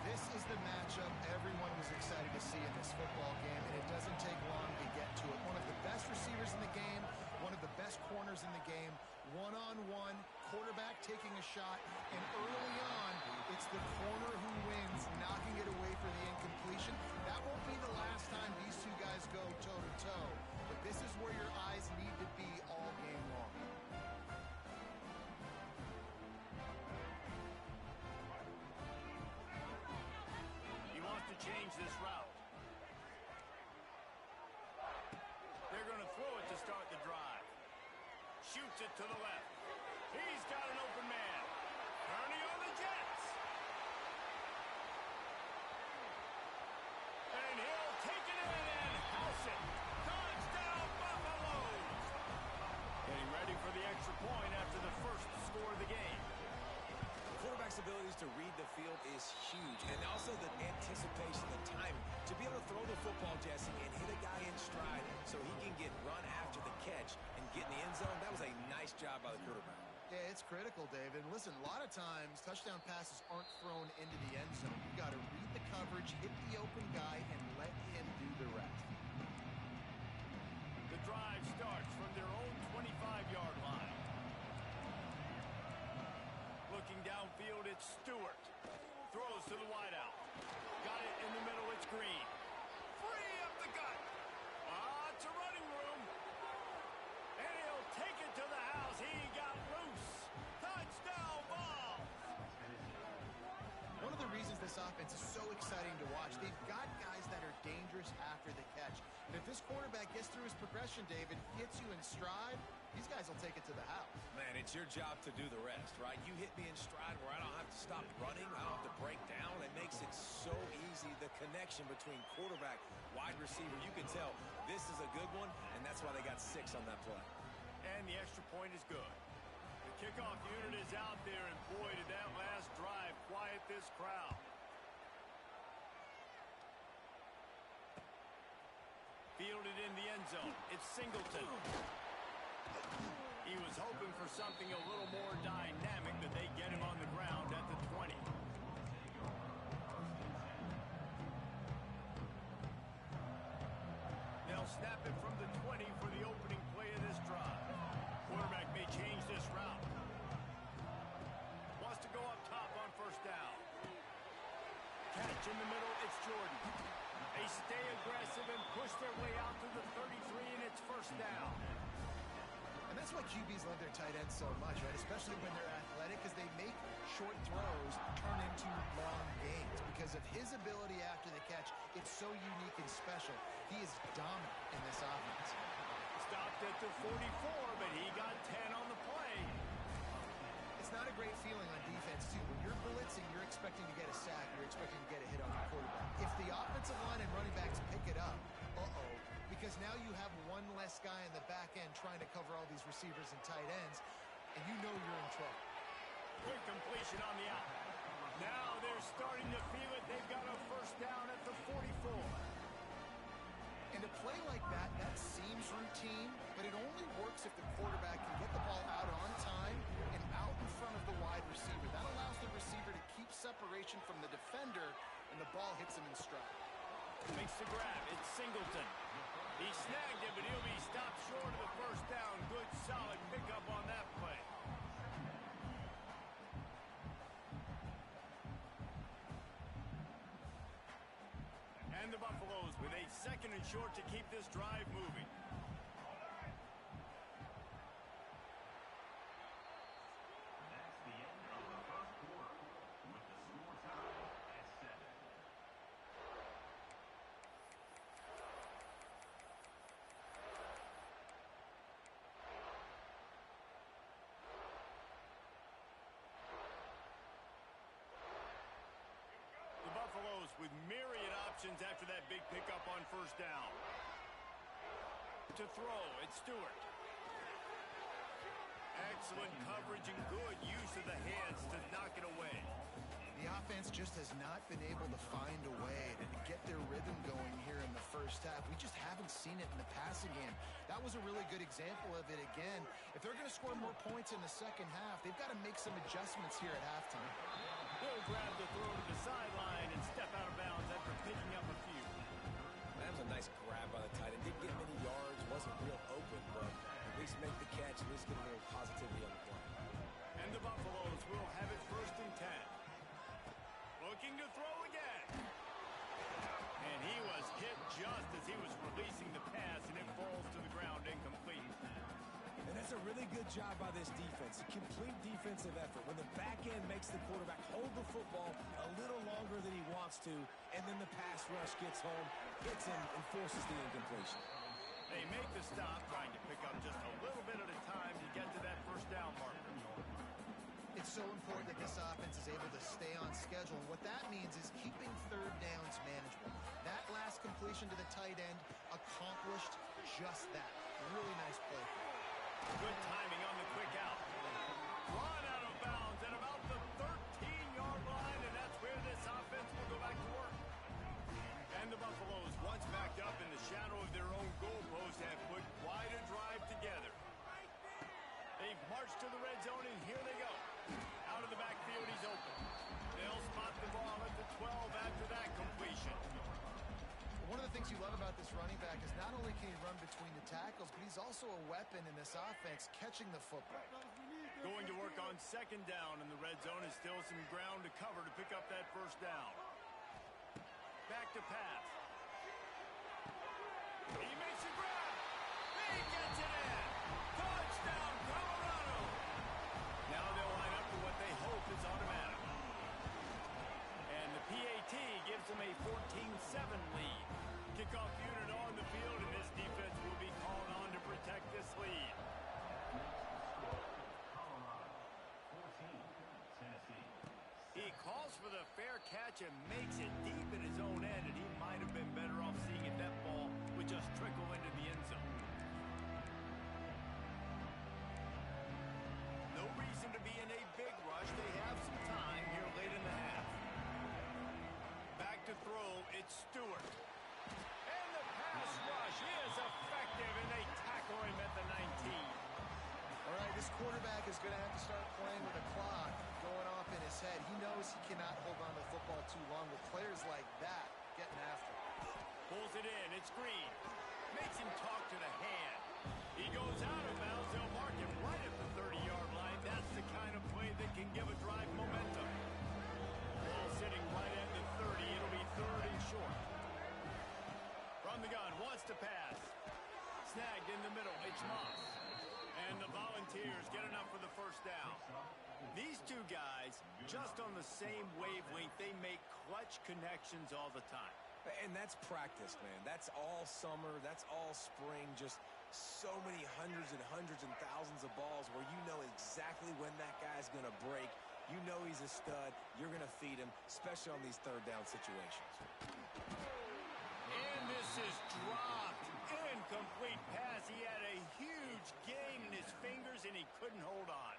This is the matchup everyone was excited to see in this football game, and it doesn't take long to get to it. One of the best receivers in the game, one of the best corners in the game, one-on-one, quarterback taking a shot, and early on, it's the corner who wins, knocking it away for the incompletion. That won't be the last time these two guys go toe-to-toe, but this is where your eyes need to be all game long. He wants to change this route. They're going to throw it to start the drive. shoots it to the left. He's got an open man. Turning on the Jets. And he'll take it in and house it. Touchdown, Buffaloes. Getting ready for the extra point after the first score of the game. Quarterback's abilities to read the field is huge, and also the anticipation, the timing, to be able to throw the football, Jesse, and hit a guy in stride so he can get run after the catch and get in the end zone. That was a nice job by the quarterback. Yeah, it's critical, David. Listen, a lot of times touchdown passes aren't thrown into the end zone. You've got to read the coverage, hit the open guy, and let him do the rest. The drive starts from their own 25-yard line. Looking downfield, it's Stewart. Throws to the wideout. Got it in the middle, it's Green. Free up the gut. It's a running room. And he'll take it to the house. He got loose. Touchdown ball. One of the reasons this offense is so exciting to watch, they've got guys that are dangerous after the catch. And if this quarterback gets through his progression, David, hits you in stride, these guys will take it to the house. Man, it's your job to do the rest, right? You hit me in stride where I don't have to stop running. I don't have to break down. It makes it so easy. The connection between quarterback, wide receiver, you can tell this is a good one, and that's why they got 6 on that play. And the extra point is good. The kickoff unit is out there, and boy, did that last drive quiet this crowd. Fielded in the end zone. It's Singleton. He was hoping for something a little more dynamic, that they get him on the ground at the 20. They'll snap it from the 20 for the opening play of this drive. Quarterback may change this route. Wants to go up top on first down. Catch in the middle, it's Jordan. They stay aggressive and push their way out to the 33, and it's first down. And that's why QBs love their tight ends so much, right? Especially when they're athletic, because they make short throws turn into long gains. Because of his ability after the catch, it's so unique and special. He is dominant in this offense. Stopped at the 44, but he got 10 on the play. It's not a great feeling on defense, too. When you're blitzing, you're expecting to get a sack. You're expecting to get a hit on the quarterback. If the offensive line and running backs pick it up, because now you have one less guy in the back end trying to cover all these receivers and tight ends, and you know you're in trouble. Quick completion on the out. Now they're starting to feel it. They've got a first down at the 44. And a play like that, that seems routine, but it only works if the quarterback can get the ball out on time and out in front of the wide receiver. That allows the receiver to keep separation from the defender, and the ball hits him in stride. Makes the grab. It's Singleton. He snagged it, but he'll be stopped short of the first down. Good, solid pickup on that play. And the Buffaloes with a second and short to keep this drive moving. That's the end of the first quarter, with the score tied at 7. The Buffaloes with myriad options after that big pickup on first down. To throw, it's Stewart. Excellent coverage and good use of the hands to knock it away. The offense just has not been able to find a way to get their rhythm going here in the first half. We just haven't seen it in the passing game. That was a really good example of it again. If they're going to score more points in the second half, they've got to make some adjustments here at halftime. He'll grab the throw to the sideline and step out of bounds after picking up a few. That was a nice grab by the tight end. Didn't get many yards, wasn't real open, but at least make the catch, at least get a little positivity on the play. And the Buffaloes will have it first and 10. Looking to throw again. And he was hit just as he was releasing the pass, and it falls to the ground incomplete. And that's a really good job by this defense. A complete defensive effort. When the back end makes the quarterback hold the football a little longer than he wants to, and then the pass rush gets home, hits him, and forces the incompletion. They make the stop, trying to pick up just a little bit at a time to get to that first down marker. It's so important that this offense is able to stay on schedule. And what that means is keeping third downs manageable. That last completion to the tight end accomplished just that. Really nice play. Good timing on the quick out. Run out of bounds at about the 13-yard line, and that's where this offense will go back to work. And the Buffaloes, once backed up in the shadow of their own goalpost, have put quite a drive together. They've marched to the red zone, and here they go. Out of the backfield, he's open. They'll spot the ball at the 12 after that completion. One of the things you love about this running back is not only can he run between the tackles, but he's also a weapon in this offense, catching the football. Going to work on second down in the red zone is still some ground to cover to pick up that first down. Back to pass. He makes a grab. He gets it in. Touchdown, Colorado. Now they'll line up to what they hope is automatic. And the PAT gives them a 14-7 lead. Kickoff unit on the field, and this defense will be called on to protect this lead. Colorado, 14, Tennessee. He calls for the fair catch and makes it deep in his own end, and he might have been better off seeing that ball would just trickle into the end zone. No reason to be in a big rush. They have some time here late in the half. Back to throw, it's Stewart. And the pass rush is effective, and they tackle him at the 19. All right, this quarterback is going to have to start playing with a clock going off in his head. He knows he cannot hold on to the football too long with players like that getting after him. Pulls it in, it's Green. Makes him talk to the hand. He goes out of bounds. They'll mark him right at the 30-yard line. That's the kind of play that can give a drive momentum. Ball sitting right at the 30. It'll be third and short. From the gun, wants to pass. Snagged in the middle. It's Moss. And the Volunteers get enough for the first down. These two guys, just on the same wavelength, they make clutch connections all the time. And that's practice, man. That's all summer. That's all spring. Just so many hundreds and thousands of balls where you know exactly when that guy's going to break. You know he's a stud. You're going to feed him, especially on these third down situations. And this is dropped. Incomplete pass. He had a huge gain in his fingers, and he couldn't hold on.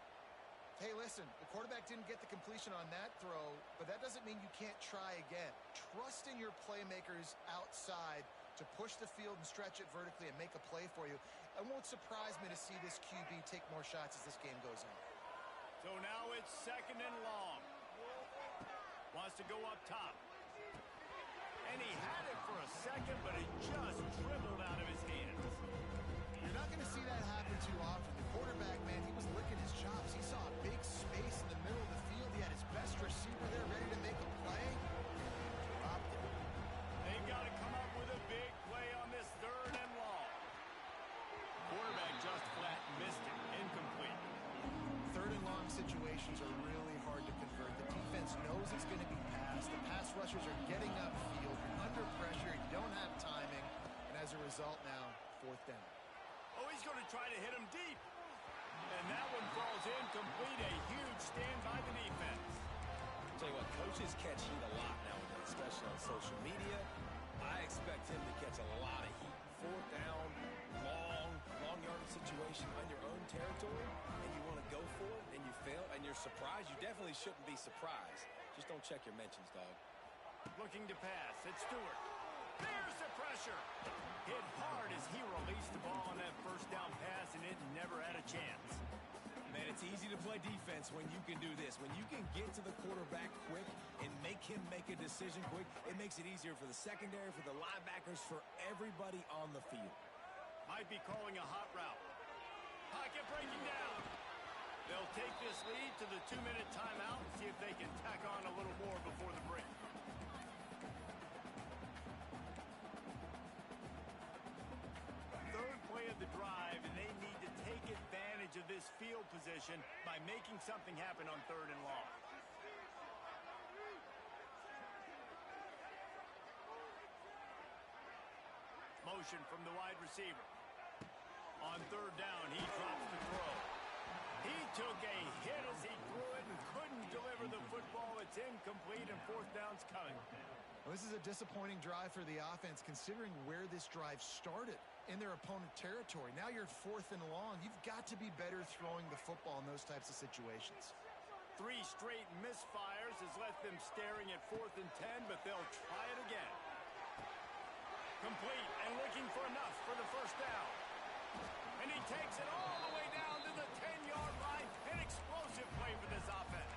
Hey, listen, the quarterback didn't get the completion on that throw, but that doesn't mean you can't try again. Trust in your playmakers outside to push the field and stretch it vertically and make a play for you. It won't surprise me to see this QB take more shots as this game goes on. So now it's second and long. Wants to go up top. And he had it for a second, but it just dribbled out of his hands. You're not going to see that happen too often. The quarterback, man, he was licking his chops. He saw a big space in the middle of the field. He had his best receiver there ready to make a play. Dropped it. They've got to come up with a big play on this third and long. Quarterback just flat missed it. Incomplete. Third and long situations are really hard to convert. The defense knows it's going to be passed. The pass rushers are getting upfield. You're under pressure. You don't have timing. And as a result now, fourth down. Oh, he's going to try to hit him deep. And that one falls incomplete. A huge stand by the defense. Tell you what, coaches catch heat a lot nowadays, especially on social media. I expect him to catch a lot of heat. Fourth down, long yardage situation on your own territory, and you want to go for it, and you fail, and you're surprised. You definitely shouldn't be surprised. Just don't check your mentions, dog. Looking to pass. It's Stewart. There's the pressure. Hit hard as he released the ball on that first down pass, and it never had a chance. Man, it's easy to play defense when you can do this. When you can get to the quarterback quick and make him make a decision quick, it makes it easier for the secondary, for the linebackers, for everybody on the field. Might be calling a hot route. Pocket breaking down. They'll take this lead to the 2-minute timeout and see if they can tack on a little more before the break. Third play of the drive, and they need to take advantage of this field position by making something happen on third and long. Motion from the wide receiver. On third down, he drops the throw. He took a hit as he threw it and couldn't deliver the football. It's incomplete, and fourth down's coming. Well, this is a disappointing drive for the offense, considering where this drive started in their opponent territory. Now you're at 4th and long. You've got to be better throwing the football in those types of situations. 3 straight misfires has left them staring at 4th and 10, but they'll try it again. Complete and looking for enough for the first down. And he takes it all the way down to the 10-yard line. An explosive play for this offense.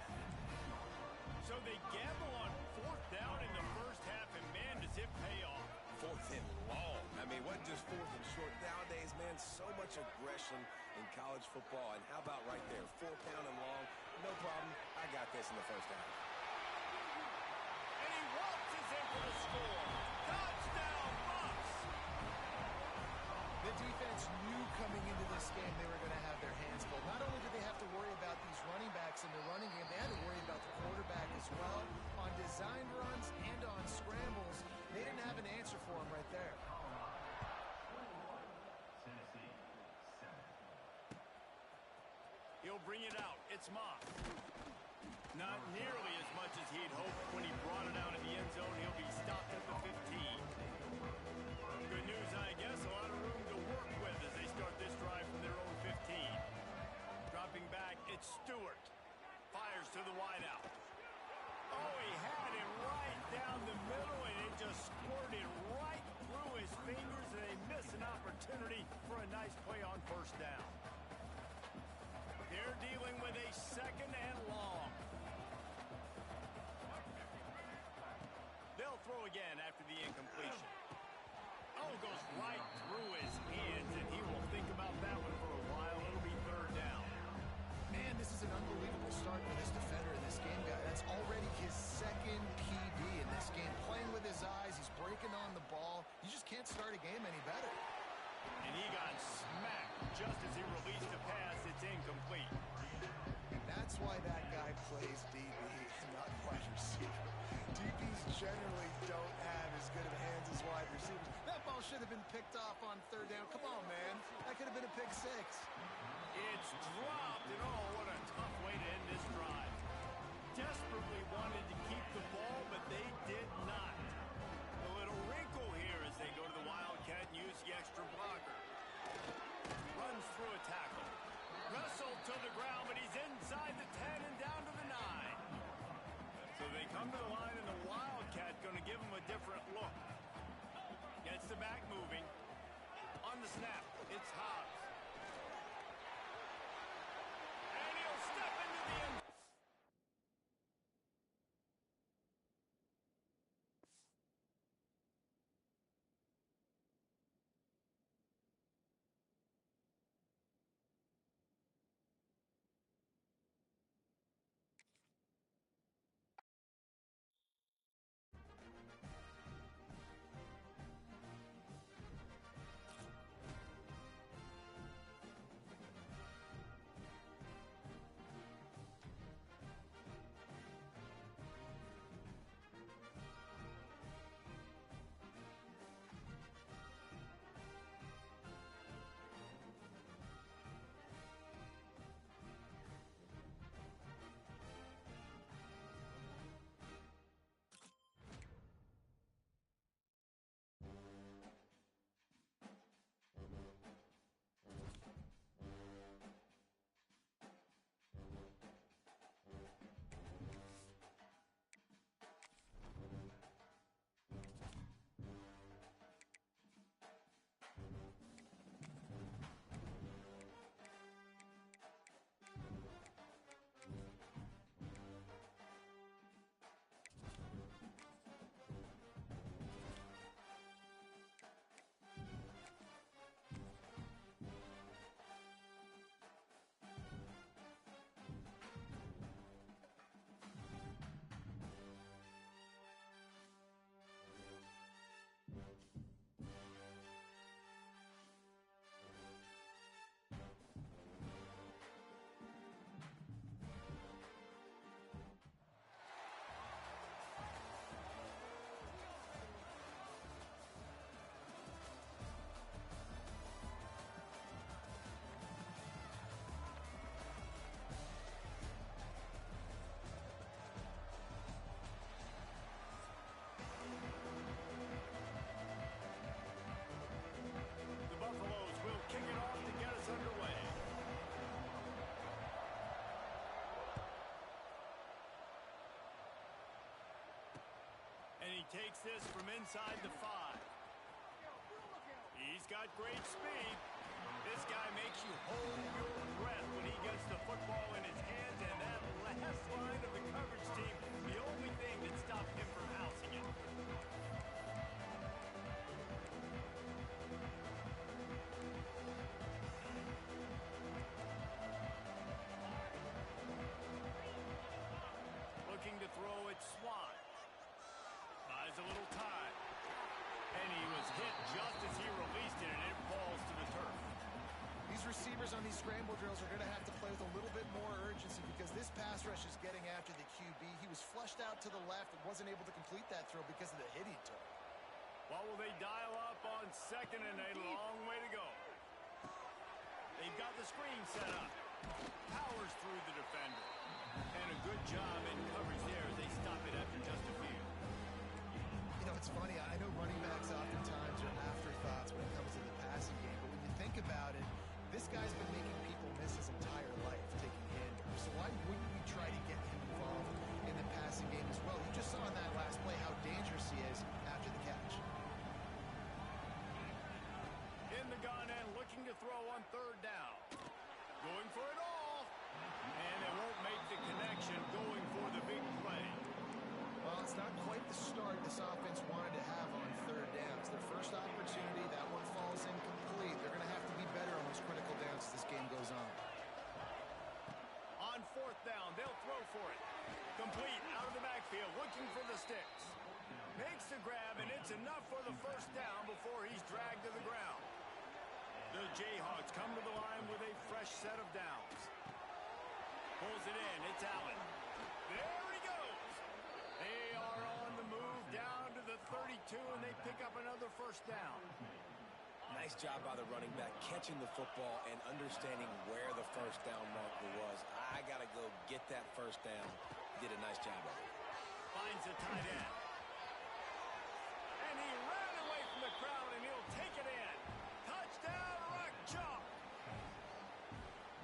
So they gamble on 4th down in the first half, and man, does it pay off. 4th and long. I mean, what just 4th and short? Nowadays, man, so much aggression in college football. And how about right there, 4th down and long? No problem. I got this in the first half. And he waltzes in for the score. Touchdown, Bucks! The defense knew coming into this game they were going to have their hands full. Not only did they have to worry about these running backs in the running game, they had to worry about the quarterback as well. On design runs and on scrambles, they didn't have an answer for him right there. Tennessee, 7. He'll bring it out. It's Moss. Not nearly as much as he'd hoped when he brought it out of the end zone. He'll be stopped at the 15. Good news, I guess. A lot of room to work with as they start this drive from their own 15. Dropping back, it's Stewart. Fires to the wideout. Oh, he had it right down the middle, and it just squirted right through his fingers, and they miss an opportunity for a nice play on first down. They're dealing with a 2nd and long. They'll throw again after the incompletion. Oh, goes right through his hands, and he will think about that one for a while. It'll be 3rd down. Man, this is an unbelievable start for this defender in this game, guy. That's already his 2nd PB in this game. Playing with his eyes, he's breaking on the ball. You just can't start a game any better. And he got smacked just as he released a pass. It's incomplete. And that's why that guy plays DB and not wide receiver. DBs generally don't have as good of hands as wide receivers. That ball should have been picked off on 3rd down. Come on, man. That could have been a pick 6. It's dropped, and oh, what a tough way to end this drive. Desperately wanted to keep the ball, but they did not. A little wrinkle here as they go to the Wildcat and use the extra blocker. Runs through a tackle. Wrestled to the ground, but he's inside the 10 and down to the 9. So they come to the line, and the Wildcat going to give him a different look. Gets the back moving. On the snap, it's Hobbs. And he'll step into the end. And he takes this from inside the 5. He's got great speed. This guy makes you hold your breath when he gets the football in his hands, and that last line of the coverage team, the only thing that stopped him from housing it. Looking to throw it, Swan. Buys a little time. And he was hit just as he released it, and it falls to the turf. These receivers on these scramble drills are going to have to play with a little bit more urgency because this pass rush is getting after the QB. He was flushed out to the left and wasn't able to complete that throw because of the hit he took. Well, will they dial up on second and a long way to go? They've got the screen set up. Powers through the defender. And a good job in coverage there as they stop it after just a few. You know, it's funny. I know running backs oftentimes are afterthoughts when it comes to the passing game. But when you think about it, this guy's been making people miss his entire life taking handoffs. So why wouldn't we try to get him involved in the passing game as well? You just saw in that last play how dangerous he is after the catch. In the gun and looking to throw on third down. Going for it all. And they won't make the connection, going for the big play. Well, it's not quite the start this offense wanted to have on third downs. Their first opportunity, that one falls incomplete. They're going to have to be better on those critical downs as this game goes on. On fourth down, they'll throw for it. Complete out of the backfield, looking for the sticks. Makes the grab, and it's enough for the first down before he's dragged to the ground. The Jayhawks come to the line with a fresh set of downs. Pulls it in. It's Allen. There he goes. They are on the move down to the 32, and they pick up another first down. Nice job by the running back catching the football and understanding where the first down marker was. I got to go get that first down. Did a nice job of it. Finds the tight end. And he ran away from the crowd, and he'll take it in. Touchdown, Rock Chalk.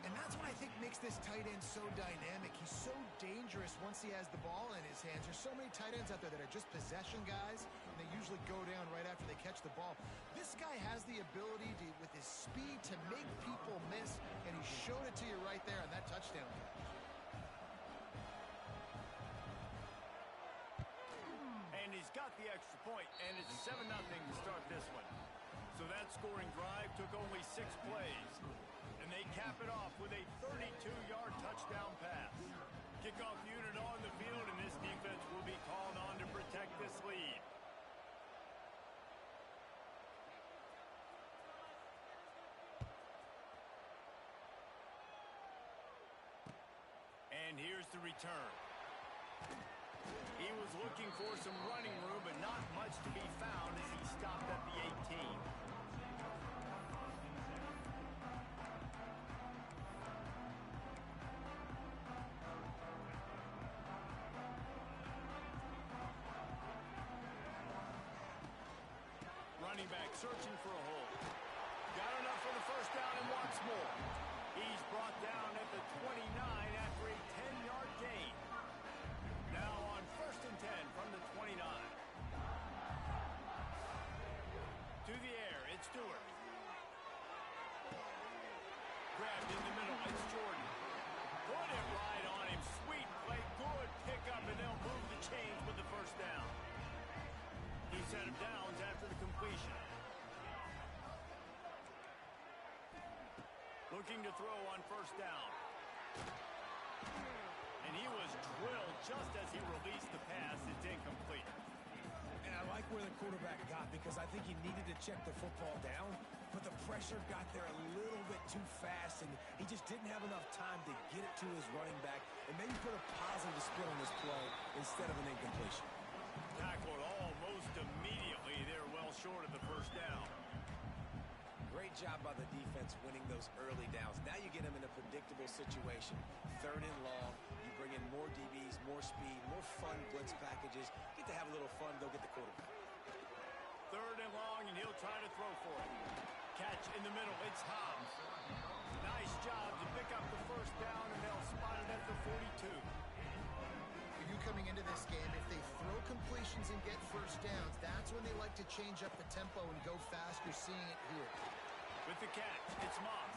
And that's what I think makes this tight end so dynamic. He's so dangerous once he has the ball in his hands. There's so many tight ends out there that are just possession guys, and they usually go down right after they catch the ball. This guy has the ability to, with his speed, to make people miss, and he showed it to you right there on that touchdown catch. And he's got the extra point, and it's 7-0 to start this one. So that scoring drive took only 6 plays. And they cap it off with a 32-yard touchdown pass. Kickoff unit on the field, and this defense will be called on to protect this lead. And here's the return. He was looking for some running room, but not much to be found as he stopped at the 18. Running back searching for a hole. Got enough for the first down and wants more. He's brought down at the 29 after a 10-yard gain. Now on first and 10 from the 29. To the air, it's Stewart. Grabbed in the middle, it's Jordan. Put it right on him. Sweet play, good pickup, and they'll move the chains with the first down. He set him downs after the completion. Looking to throw on first down. And he was drilled just as he released the pass. It's incomplete. And I like where the quarterback got because I think he needed to check the football down, but the pressure got there a little bit too fast, and he just didn't have enough time to get it to his running back and maybe put a positive spin on this play instead of an incompletion. Tackled almost immediately. They're well short of the first down. Great job by the defense winning those early downs. Now you get them in a predictable situation. Third and long. You bring in more DBs, more speed, more fun blitz packages. Get to have a little fun, go get the quarterback. Third and long, and he'll try to throw for it. Catch in the middle. It's Hobbs. Nice job to pick up the first down, and they'll spot it at the 42. You knew coming into this game, if they throw completions and get first downs, that's when they like to change up the tempo and go fast. You're seeing it here. With the catch, it's Moss.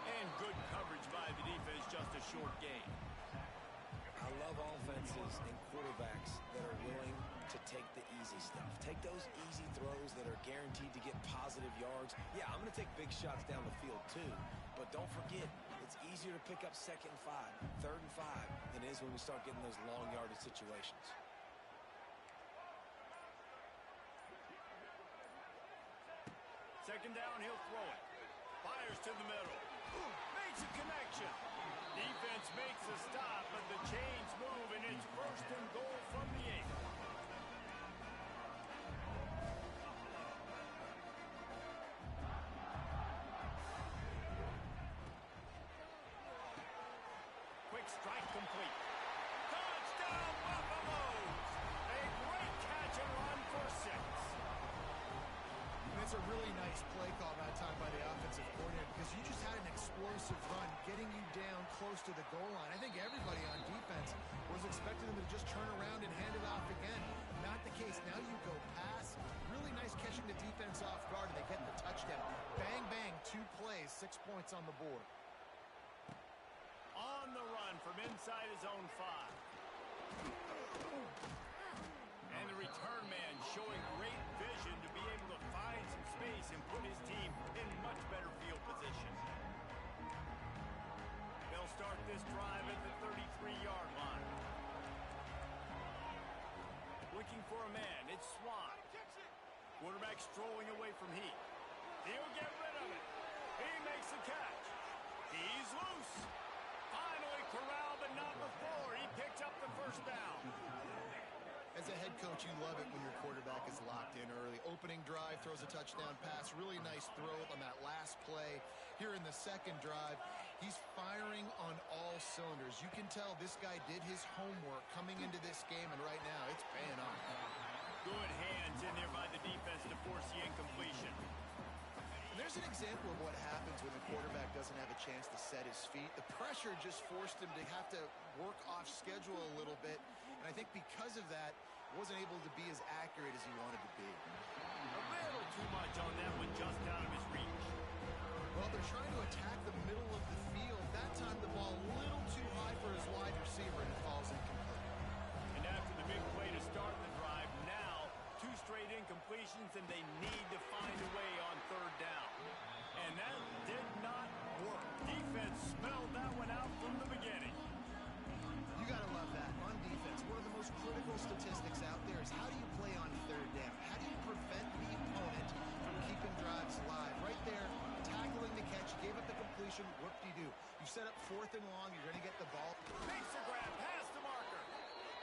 And good coverage by the defense, just a short gain. I love offenses and quarterbacks that are willing to take the easy stuff. Take those easy throws that are guaranteed to get positive yards. Yeah, I'm going to take big shots down the field too, but don't forget, it's easier to pick up 2nd and 5, 3rd and 5 than it is when we start getting those long yardage situations. Second down, he'll throw it. Fires to the middle. Makes a connection. Defense makes a stop, but the chains move, and it's 1st and goal from the 8. Quick strike complete. Touchdown, Buffaloes! A great catch and run for 6. And it's a really nice play call that time by the offensive coordinator because you just had an explosive run getting you down close to the goal line. I think everybody on defense was expecting them to just turn around and hand it off again. Not the case. Now you go pass. Really nice catching the defense off guard, and they get the touchdown. Bang, bang, 2 plays, 6 points on the board. On the run from inside his own 5. And the return man showing great vision to be able to find some space and put his team in much better field position. They'll start this drive at the 33-yard line. Looking for a man, it's Swan. Quarterback strolling away from Heath. He'll get rid of it. He makes the catch. He's loose. Finally corralled, but not before. He picked up the 1st down. As a head coach, you love it when your quarterback is locked in early. Opening drive, throws a touchdown pass. Really nice throw on that last play. Here in the 2nd drive, he's firing on all cylinders. You can tell this guy did his homework coming into this game, and right now it's paying off. Good hands in there by the defense to force the incompletion. And there's an example of what happens when the quarterback doesn't have a chance to set his feet. The pressure just forced him to have to work off schedule a little bit. And I think because of that, wasn't able to be as accurate as he wanted to be. A little too much on that one, just out of his reach. Well, they're trying to attack the middle of the field. That time the ball a little too high for his wide receiver, and it falls incomplete. And after the big play to start the drive, now 2 straight incompletions, and they need to find a way on 3rd down. And that did not work. Defense smelled that one out from the beginning. You got to love that. On defense, one of the most critical statistics out there is how do you play on 3rd down? How do you prevent the opponent from keeping drives alive? Right there, tackling the catch, gave up the completion, whoop-de-doo. You set up 4th and long, you're going to get the ball. Makes the grab past the marker.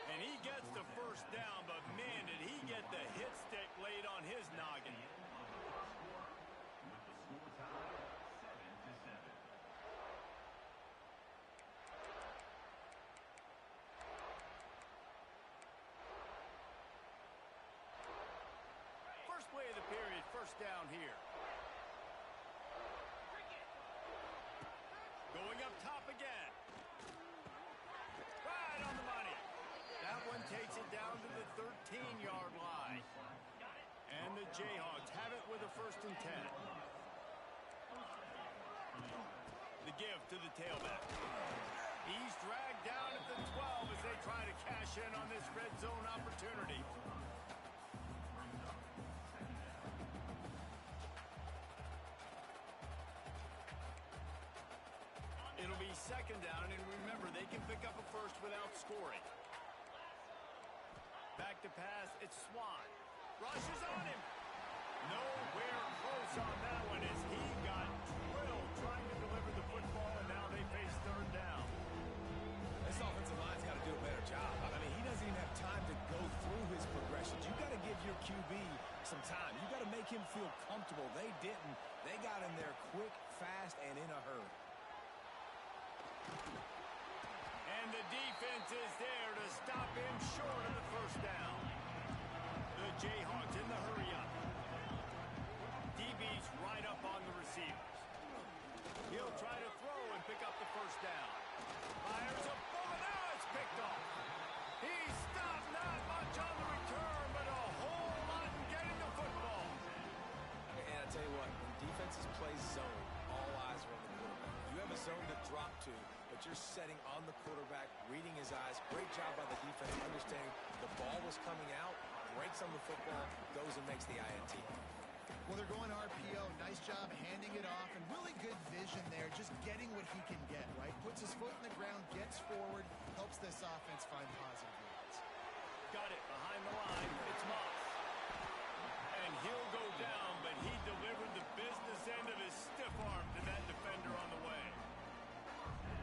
And he gets the 1st down, but man, did he get the hit stick laid on his noggin. With the score tied 7-7. First play of the period, 1st down here. Going up top again. Right on the money. That one takes it down to the 13-yard line. And the Jayhawks have it with a 1st and 10. The give to the tailback. He's dragged down at the 12 as they try to cash in on this red zone opportunity. It'll be 2nd down, and remember, they can pick up a 1st without scoring. Back to pass, it's Swan. Rushes on him. Nowhere close on that one as he got drilled trying to deliver the football, and now they face 3rd down. This offensive line's got to do a better job. I mean, he doesn't even have time to go through his progressions. You've got to give your QB some time. You've got to make him feel comfortable. They didn't. They got him there quick, fast, and in a hurry. And the defense is there to stop him short of the 1st down. The Jayhawks in the hurry-up. DB's right up on the receivers. He'll try to throw and pick up the 1st down. Fires a bullet. Now it's picked off. He stopped not much on the return, but a whole lot in getting the football. And I tell you what, when defenses play zone, all eyes are on the quarterback. You have a zone to drop to, but you're setting on the quarterback, reading his eyes. Great job by the defense, understanding the ball was coming out, breaks on the football, goes and makes the INT. Well, they're going RPO. Nice job handing it off, and really good vision there, just getting what he can get, right? Puts his foot in the ground, gets forward, helps this offense find positive yards. Got it behind the line. It's Moss. And he'll go down, but he delivered the business end of his stiff arm to that defender on the way.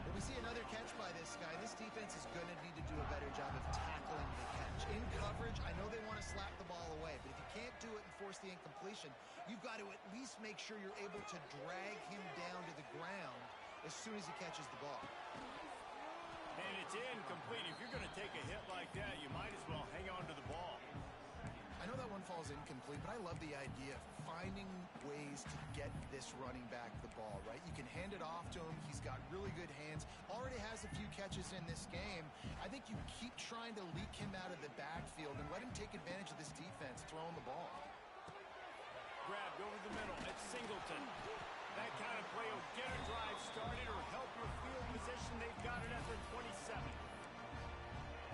When we see another catch by this guy, this defense is going to need to do a better job of tackling the catch. In coverage, I know they want to slap the ball away, but if you can't do it and force the incompletion, you've got to at least make sure you're able to drag him down to the ground as soon as he catches the ball. And it's incomplete. If you're going to take a hit like that, you might as well hang on to the ball. I know that one falls incomplete, but I love the idea of finding ways to get this running back the ball, right? You can hand it off to him. He's got really good hands. Already has a few catches in this game. I think you keep trying to leak him out of the backfield and let him take advantage of this defense throwing the ball. Grabbed over the middle. It's Singleton. That kind of play will get a drive started or help your field position. They've got it at their 27.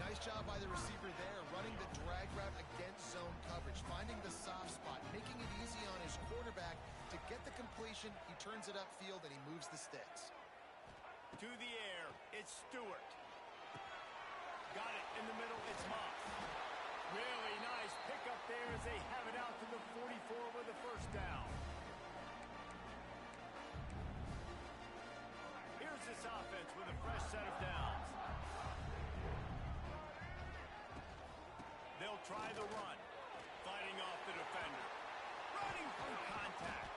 Nice job by the receiver there, running the drag route against zone coverage, finding the soft spot, making it easy on his quarterback to get the completion. He turns it upfield, and he moves the sticks. To the air, it's Stewart. Got it in the middle, it's Moss. Really nice pickup there as they have it out to the 44 with a first down. Here's this offense with a fresh set of downs. They'll try the run. Fighting off the defender. Running through contact.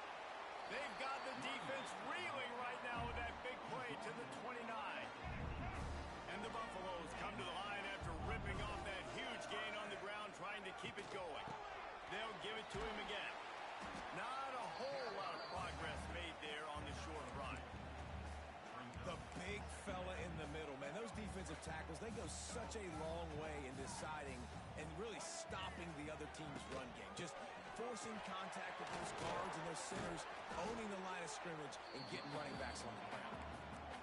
They've got the defense reeling right now with that big play to the 29. And the Buffaloes come to the line after ripping off that huge gain on the ground, trying to keep it going. They'll give it to him again. Not a whole lot of progress made there on the short run. The big fella in the middle, man. Those defensive tackles, they go such a long way in deciding and really stopping the other team's run game. Just forcing contact with those guards and those centers, owning the line of scrimmage, and getting running backs on the ground.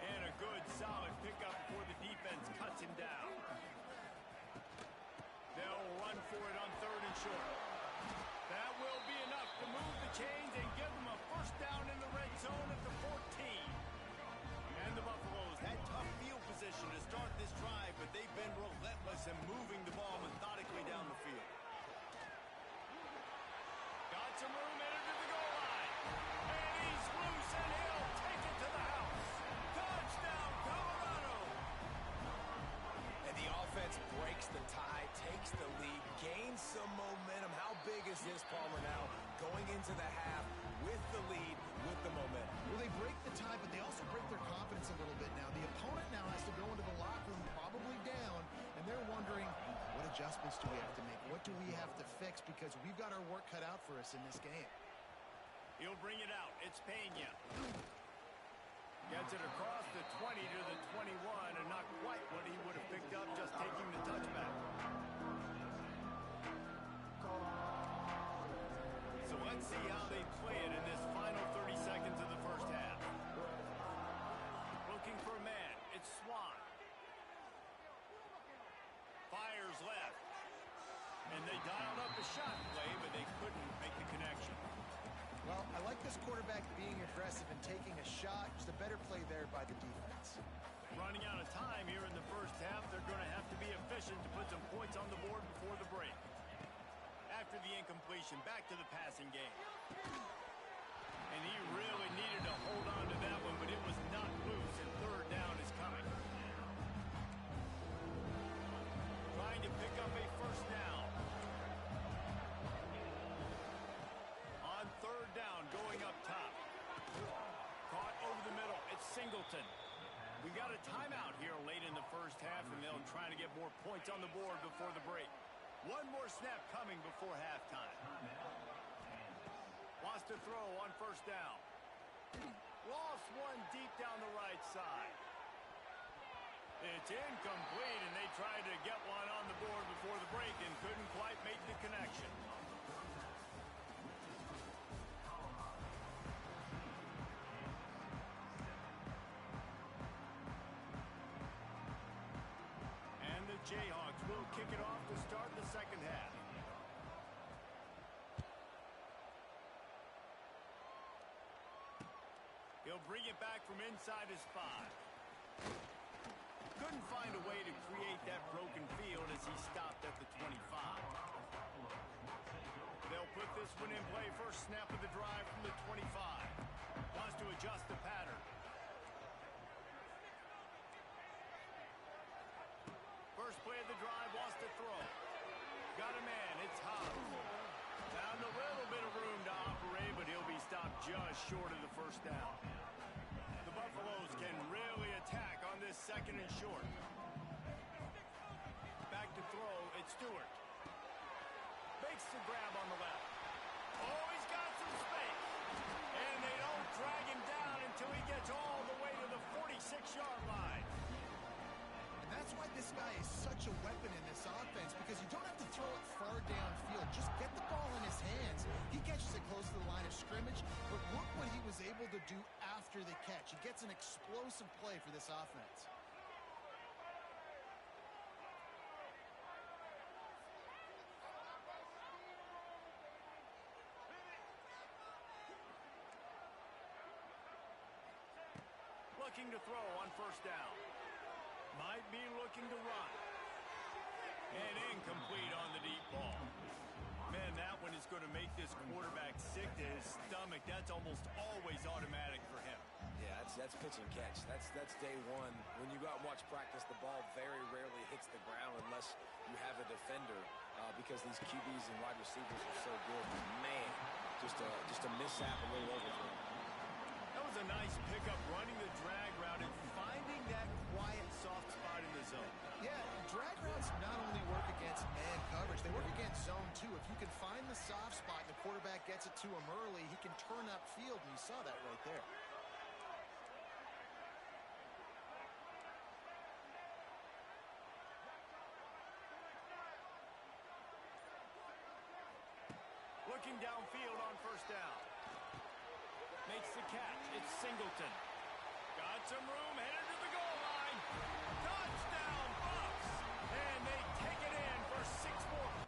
And a good, solid pickup before the defense cuts him down. They'll run for it on 3rd and short. That will be enough to move the chains and give them a first down in the red zone at the 14. And the Buffaloes had tough field position to start this drive, but they've been relentless in moving the ball methodically down the field. Got some room into the goal line. And he's loose, and he'll take it to the house. Touchdown, Colorado. And the offense breaks the tie, takes the lead, gains some momentum. How big is this, Palmer, now? Going into the half with the lead, with the momentum. Well, they break the tie, but they also break their confidence a little bit now. The opponent now has to go into the locker room probably down, and they're wondering, what adjustments do we have to make? What do we have to fix? Because we've got our work cut out for us in this game. He'll bring it out. It's Pena. Gets it across the 20 to the 21, and not quite what he would have picked up just taking the touchback. So let's see how they play it in this final 30 seconds of the first half. Looking for a man. It's Swan. Fires left. And they dialed up a shot play, but they couldn't make the connection. Well, I like this quarterback being aggressive and taking a shot. Just a better play there by the defense. Running out of time here in the first half. They're going to have to be efficient to put some points on the board before the break. After the incompletion, back to the passing game. And he really needed to hold on to that one, but it was not loose, and 3rd down is coming. Trying to pick up a first down. On 3rd down, going up top. Caught over the middle. It's Singleton. We got a timeout here late in the first half, and they'll try to get more points on the board before the break. One more snap coming before halftime. Wants to throw on 1st down. Lost one deep down the right side. It's incomplete, and they tried to get one on the board before the break and couldn't quite make the connection. And the Jayhawks will kick it off to start the second half. He'll bring it back from inside his 5. Couldn't find a way to create that broken field as he stopped at the 25. They'll put this one in play. First snap of the drive from the 25. Wants to adjust the pattern. First play of the drive, wants to throw. Got a man, it's Hobbs. Found a little bit of room to operate, but he'll be stopped just short of the first down. The Buffaloes can really attack on this second and short. Back to throw, it's Stewart. Makes the grab on the left. Oh, he's got some space. And they don't drag him down until he gets all the way to the 46-yard line. And that's why this guy is such a weapon in this offense, because you don't have to throw it far downfield. Just get the ball in his hands. He catches it close to the line of scrimmage, but look what he was able to do after the catch. He gets an explosive play for this offense. Looking to throw on first down. Might be looking to run. And incomplete on the deep ball. Man, that one is going to make this quarterback sick to his stomach. That's almost always automatic for him. Yeah, that's pitch and catch. That's day one. When you go out and watch practice, the ball very rarely hits the ground unless you have a defender because these QBs and wide receivers are so good. Man, just a mishap, a little overthrow. That was a nice pickup, running the drag route and finding that quiet, soft spot in the zone. Yeah, drag routes not only work against man coverage, they work against zone too. If you can find the soft spot and the quarterback gets it to him early, he can turn upfield, and you saw that right there. Looking downfield on first down. Makes the catch. It's Singleton. Got some room, headed to the goal line. Touchdown, Bucks! And they take it in for 6 more